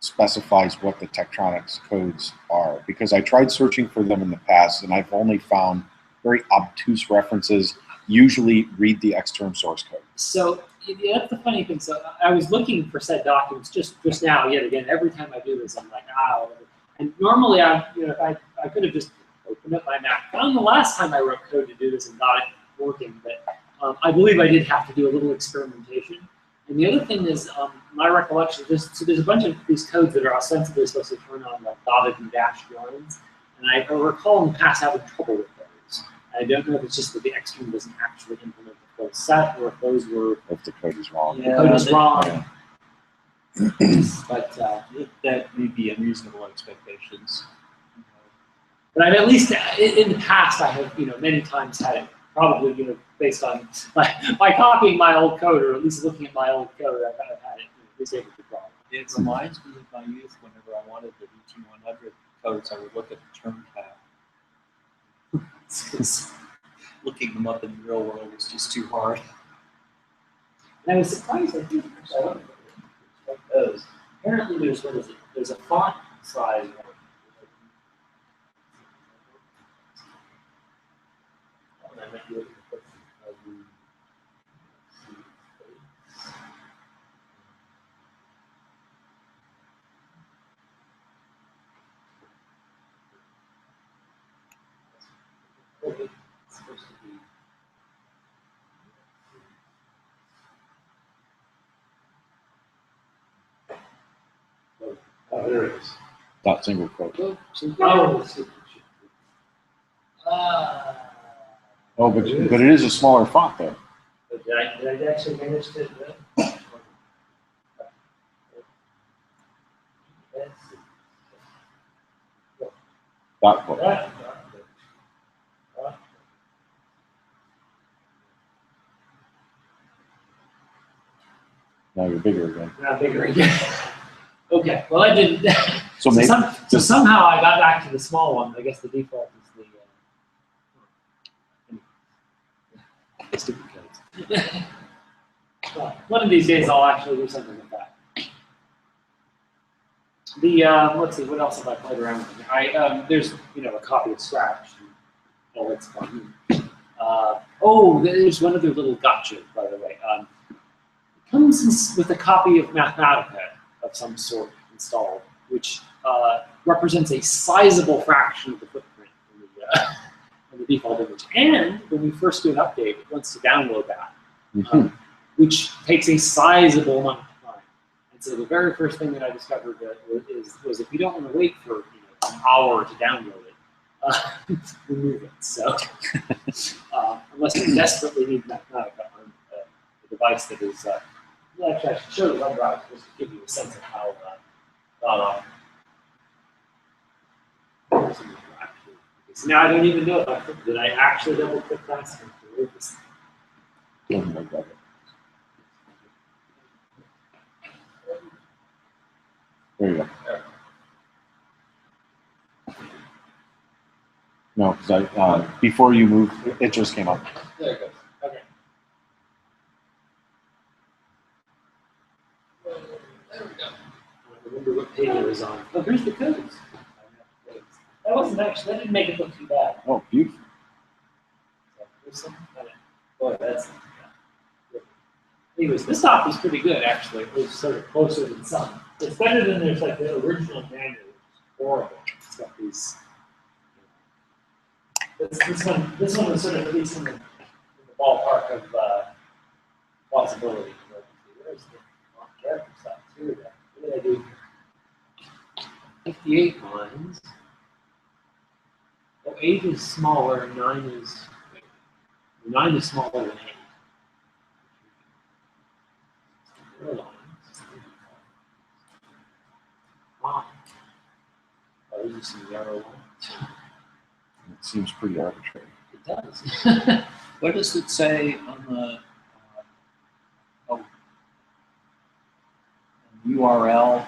specifies what the Tektronix codes are? Because I tried searching for them in the past and I've only found very obtuse references, usually read the Xterm source code. So that's the funny thing. So I was looking for said documents just now, yet again, every time I do this, I'm like, whatever. And normally if I could have just opened up my Mac. Found the last time I wrote code to do this and got it working, but I believe I did have to do a little experimentation. And the other thing is, my recollection, there's a bunch of these codes that are ostensibly supposed to turn on like dotted and dashed lines, and I recall in the past having trouble with those. I don't know if it's just that the Xterm doesn't actually implement the full set, or if those were If the code is wrong. the code is wrong. Yeah. But That may be unreasonable expectations. I've at least in the past I have many times had it probably based on by copying my old code, or at least looking at my old code, I've had it disabled the problem. It reminds me of my youth. Whenever I wanted the VT100 codes, I would look at the term tab Because looking them up in the real world is just too hard. And I was surprised, I think, actually, I don't know like those. Apparently there's, what is it, there's a font size one. And I might be able to put it's supposed to be. Oh, there it is. Dot single quote. Oh, Oh, but it is a smaller font though. but did I actually manage to? Dot quote. Now you're bigger again. Not bigger again. Okay, well I didn't. So So, maybe so somehow I got back to the small one. I guess the default is the stupid codes. Well, one of these days I'll actually do something with that. The let's see, what else have I played around with? There's a copy of Scratch. Oh, it's fun. There's one other little gotcha, by the way. It comes with a copy of Mathematica of some sort installed, which represents a sizable fraction of the footprint in the default image. And when we first do an update, it wants to download that, which takes a sizable amount of time. And so the very first thing that I discovered was if you don't want to wait for an hour to download it, remove it. So unless you desperately need Mathematica on a device that is, actually I should show the web browser just to give you a sense of how so now I don't even know if did I actually double click fast enough to remove this. Doesn't look like it. There you go. No, because I before you moved, it just came up. There it goes. Okay. There we go. I remember what page it was on. Oh, here's the codes. That wasn't actually, that didn't make it look too bad. Oh, beautiful. So, there's some, boy, that's. Anyways, this top is pretty good actually. It was sort of closer than some. It's better than there's like the original manual, which is horrible. It's got these. This one was sort of at least in the ballpark of plausibility. Where's the character stuff? Here we go. What did I do? 58 lines. Oh, 8 is smaller. 9 is smaller than 8. Oh, these are some narrow lines. It seems pretty arbitrary. It does. What does it say on the URL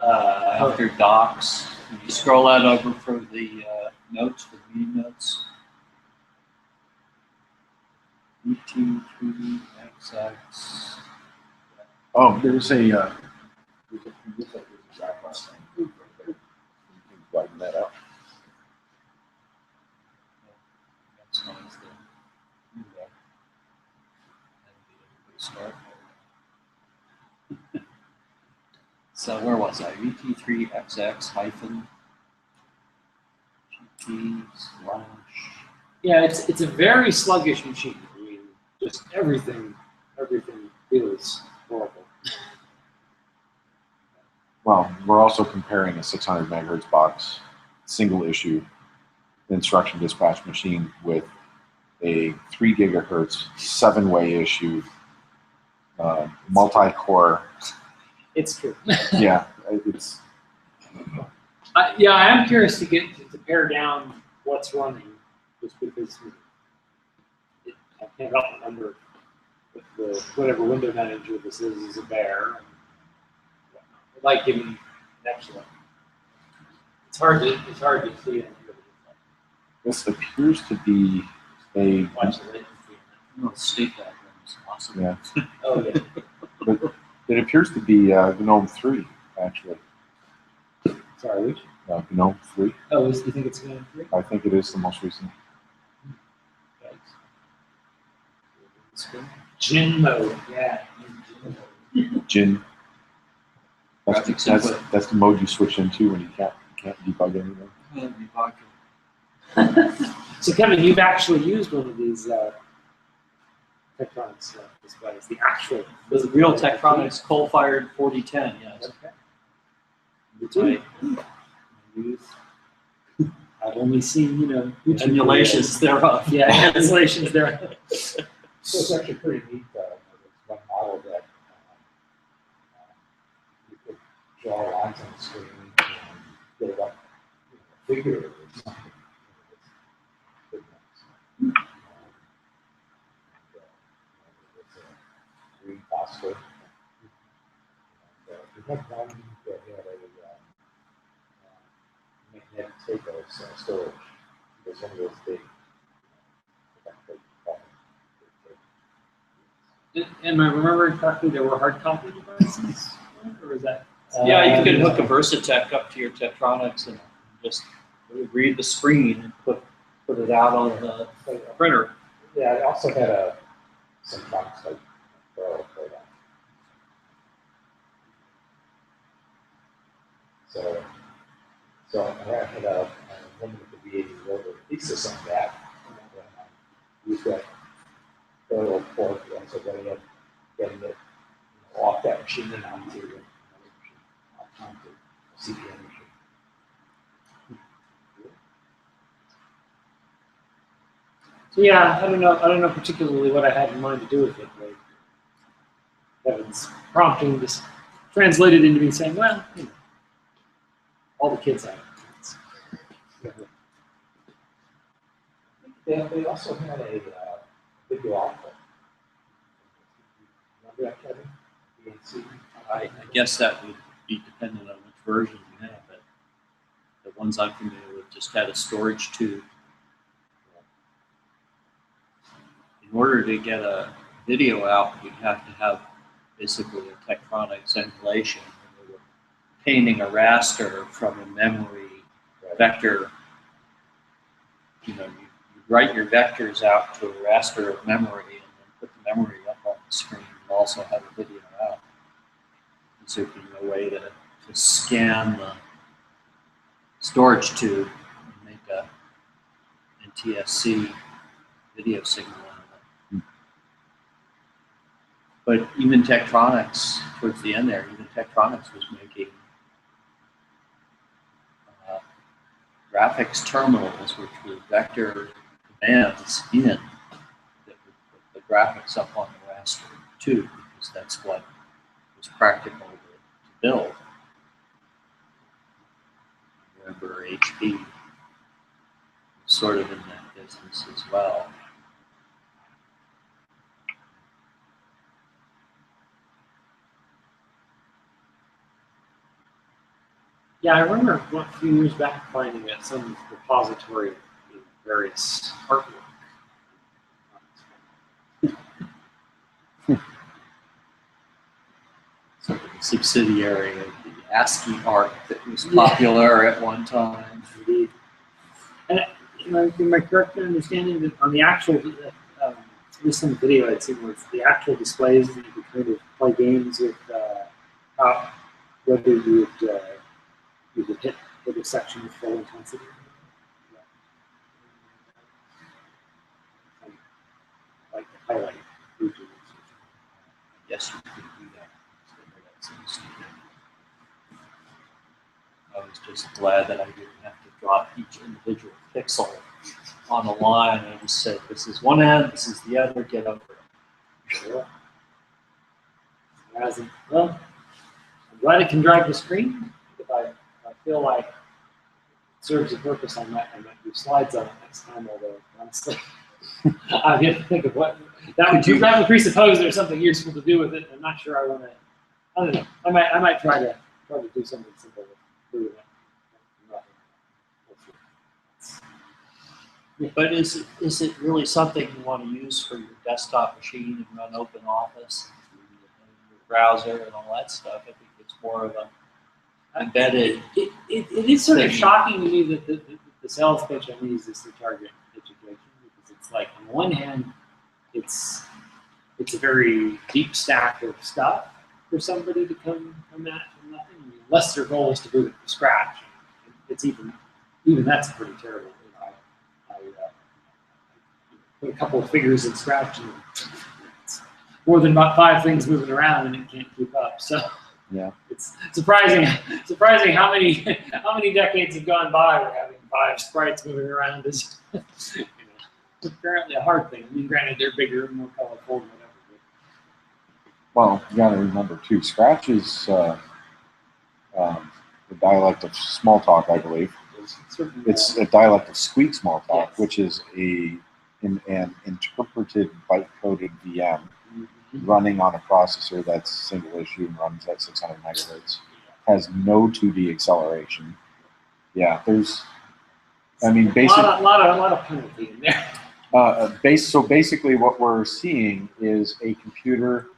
after docs? When you scroll that over for the notes, for the meeting notes. UT3XX. Oh, there's a draft last time. You can widen that out. That's fine. Start. So where was I? UT3XX hyphen GT slash. Yeah, it's a very sluggish machine. I mean, just everything feels horrible. Well, we're also comparing a 600 megahertz box, single issue instruction dispatch machine with a 3 gigahertz 7-way issue multi-core. It's true. Yeah, it's. I am curious to pare down what's running, just because I can't help but wonder if whatever window manager this is a bear. I'd like giving an extra. It's hard to see it. This appears to be a, Watch the latency. No, state that is awesome. yeah, Oh, yeah. it appears to be GNOME 3, actually. Sorry, which? GNOME 3. Oh, you think it's going to be? I think it is the most recent. Gin mode, yeah. Gin. That's, Graphics that's, input. that's the mode you switch into when you can't debug anything. So Kevin, you've actually used one of these Tektronix displays, the actual. With real Tektronix coal-fired 4010, yes. Okay. Right. I've only seen, YouTube Emulations thereof. videos. Yeah, emulations there. So it's actually pretty neat, there's one model that you could draw lines on the screen and build up a figure or something. It's a green phosphor. We had one that had a magnetic tape as storage. It was one of those big. Am I remembering correctly, there were hard copy devices? Or is that? Yeah, you could hook a Versatech up to your Tektronix and just read the screen and put it out on the printer. Yeah, I also had some box like for that. So I had a woman at the VA who wrote a thesis on that. And I used that parallel port as a way of getting it off that machine and onto another machine, onto a CPM machine. So yeah, I don't know particularly what I had in mind to do with it, but Kevin's prompting just translated into me saying, well, all the kids have it. They also had a video output. Remember that, Kevin? VNC? I guess that would be dependent on which version you have, but the ones I'm familiar with just had a storage tube. In order to get a video out, you'd have to have basically a Tektronix emulation. They were painting a raster from a memory vector. You write your vectors out to a raster of memory and then put the memory up on the screen and also have a video out. And so there'd be no way to scan the storage tube and make a NTSC video signal out of it. But even Tektronix, towards the end there, even Tektronix was making graphics terminals, which were vector commands in that would put the graphics up on the raster too, because that's what was practical to build. I remember HP was sort of in that business as well. Yeah, I remember a few years back finding at some repository in various artwork. Sort of a subsidiary of the ASCII art that was popular at one time. Indeed. And in my correct understanding that on the actual, at least in the video I'd seen, was the actual displays that you could kind of play games with, whether you would hit a section with full intensity. Like the highlight regions. Yes, you could do that. So that seems to be- I was just glad that I didn't have to drop each individual pixel on a line. I just said, this is one end, this is the other, get over it. Sure. Well, I'm glad it can drive the screen. If I feel like it serves a purpose, I might do slides on it next time, although honestly, I've yet to think of what that would presuppose there's something useful to do with it. I'm not sure I want to. I don't know. I might try to do something simple with it. But is it really something you want to use for your desktop machine and run open office and your browser and all that stuff? I think it's more of a embedded. It is sort of thing. shocking to me that the sales pitch on these is to target education, because it's like, on the one hand, it's a very deep stack of stuff for somebody to come at from nothing. I mean, unless their goal is to boot it from scratch, it's even that's pretty terrible. You know, I put a couple of figures in Scratch, and it's more than about 5 things moving around, and it can't keep up. So Yeah. it's surprising how many decades have gone by where having 5 sprites moving around is apparently a hard thing. I mean, granted, they're bigger and more colorful and whatever. Well, you got to remember too. Scratch is the dialect of small talk, I believe. It's a dialect of squeak small talk, Yes. which is an interpreted byte-coded VM Mm-hmm. running on a processor that's single issue and runs at 600 megahertz. Has no 2D acceleration. Yeah, there's. I mean, basically. A lot of penalty in there. So basically, what we're seeing is a computer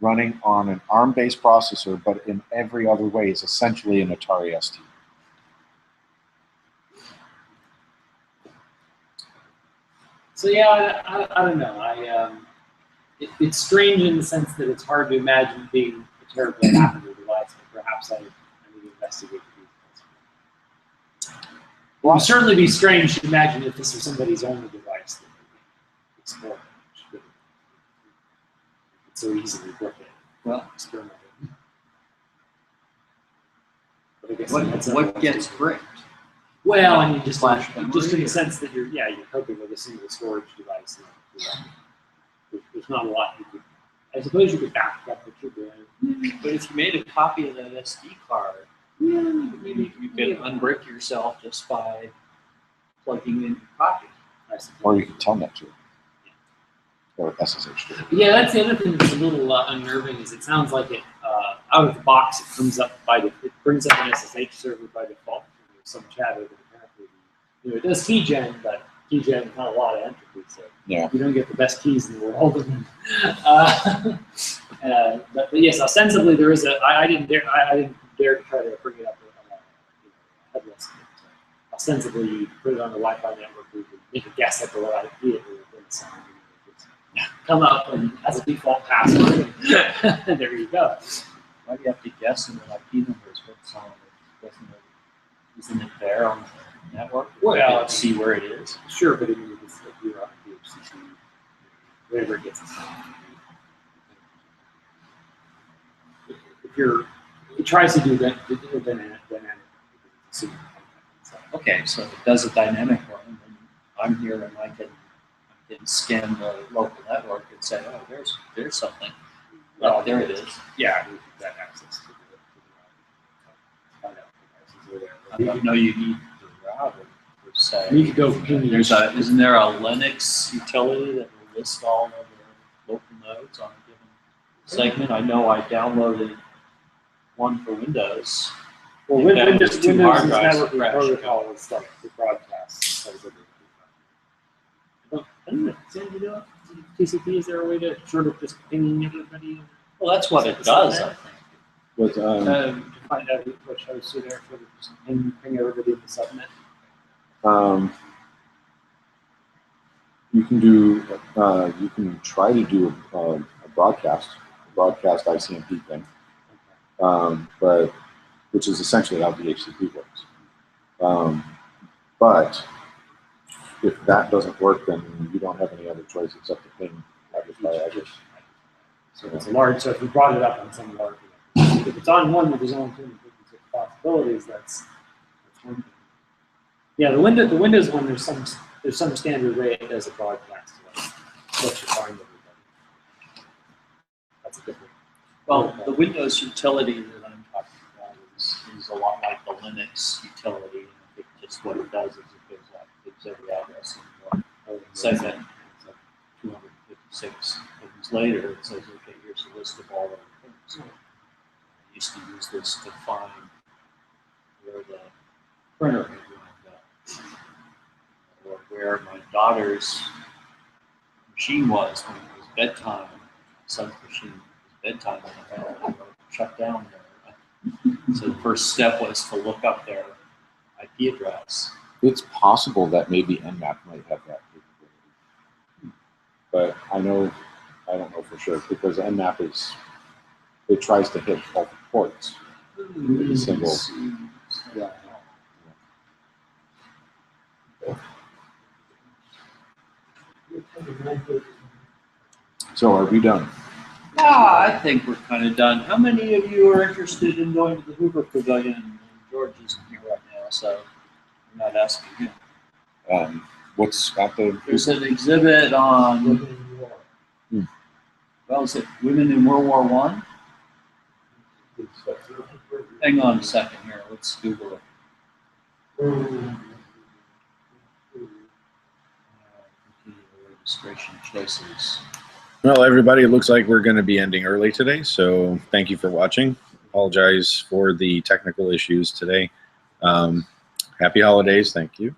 running on an ARM-based processor, but in every other way is essentially an Atari ST. So yeah, I don't know. It's strange in the sense that it's hard to imagine being a terribly hackable device, but perhaps I need to investigate these. It would certainly be strange to imagine if this was somebody's only device that would explore it. It's so easily broken. Well, Experimental. But I guess what gets bricked? Well, I mean, just Flash in memory, the or- sense that you're coping with a single storage device. There's not a lot you could. I suppose you could back up what you're doing. But if you made a copy of that SD card, maybe you could unbrick yourself just by plugging in your copy. I suppose. Or you can telnet to it. Or SSH to it. Yeah, that's the other thing that's a little unnerving. Is it sounds like it out of the box it brings up an SSH server by default. There's some chatter that apparently it does keygen, but keygen has not a lot of entropy, so Yeah. you don't get the best keys in the world. But yes, ostensibly there is I didn't dare to try to bring it up headless. But, ostensibly, you put it on the Wi-Fi network, you can make a guess at the IP it will sound. Come up and has a default password. And there you go. Why do you have to guess in the IP numbers? Isn't it there on the network? Well, You can see where it is. Sure, but if you're on DHCP, whatever it gets assigned. It tries to do that dynamic. Okay, so if it does a dynamic one, then I'm here and I can scan the local network and say, oh, there's something. Well, there it is. Yeah, we've got access to the I don't know you need the router per se. You could go ping Isn't there a Linux utility that will list all of the local nodes on a given segment? I know I downloaded one for Windows. Well, Yeah, Windows there's 2 hard is drives networking crashed. protocol and stuff for broadcasts. I don't know. Sam, do you know TCP? Is there a way to sort of just ping everybody? Well, that's what it does, I think. But To find out which hosts are there for the just ping everybody in the subnet. you can do you can try to do a broadcast ICMP thing, but which is essentially how DHCP works. But if that doesn't work, then you don't have any other choice except to ping address by address. So it's a large. So if you brought it up on some large, if it's on one with there's only 256 possibilities, that's one thing. Yeah, the Windows one, there's some standard way it does a broadcast. Let you find everybody. That's a different. Well, the Windows utility that I'm talking about is a lot like the Linux utility. I think just what it does is it goes out, gives every address in one segment. It's like 256 things later, it says, okay, here's a list of all the things. I used to use this to find where the printer had wound up, or where my daughter's machine was when it was bedtime. Son's machine was bedtime, and I thought, shut down there. So the first step was to look up their IP address. It's possible that maybe Nmap might have that capability, but I don't know for sure because Nmap it tries to hit all the ports. With a single. Yeah. So are we done? I think we're kind of done. How many of you are interested in going to the Hoover Pavilion? And George isn't here right now, so I'm not asking him. What's at the? There's an exhibit on, well, is it Women in World War I? Hang on a second here. Let's Google it. Registration choices. Well, everybody, it looks like we're going to be ending early today, so thank you for watching. Apologize for the technical issues today. Happy holidays, thank you.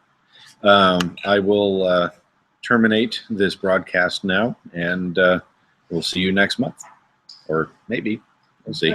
I will terminate this broadcast now, and we'll see you next month, or maybe, we'll see.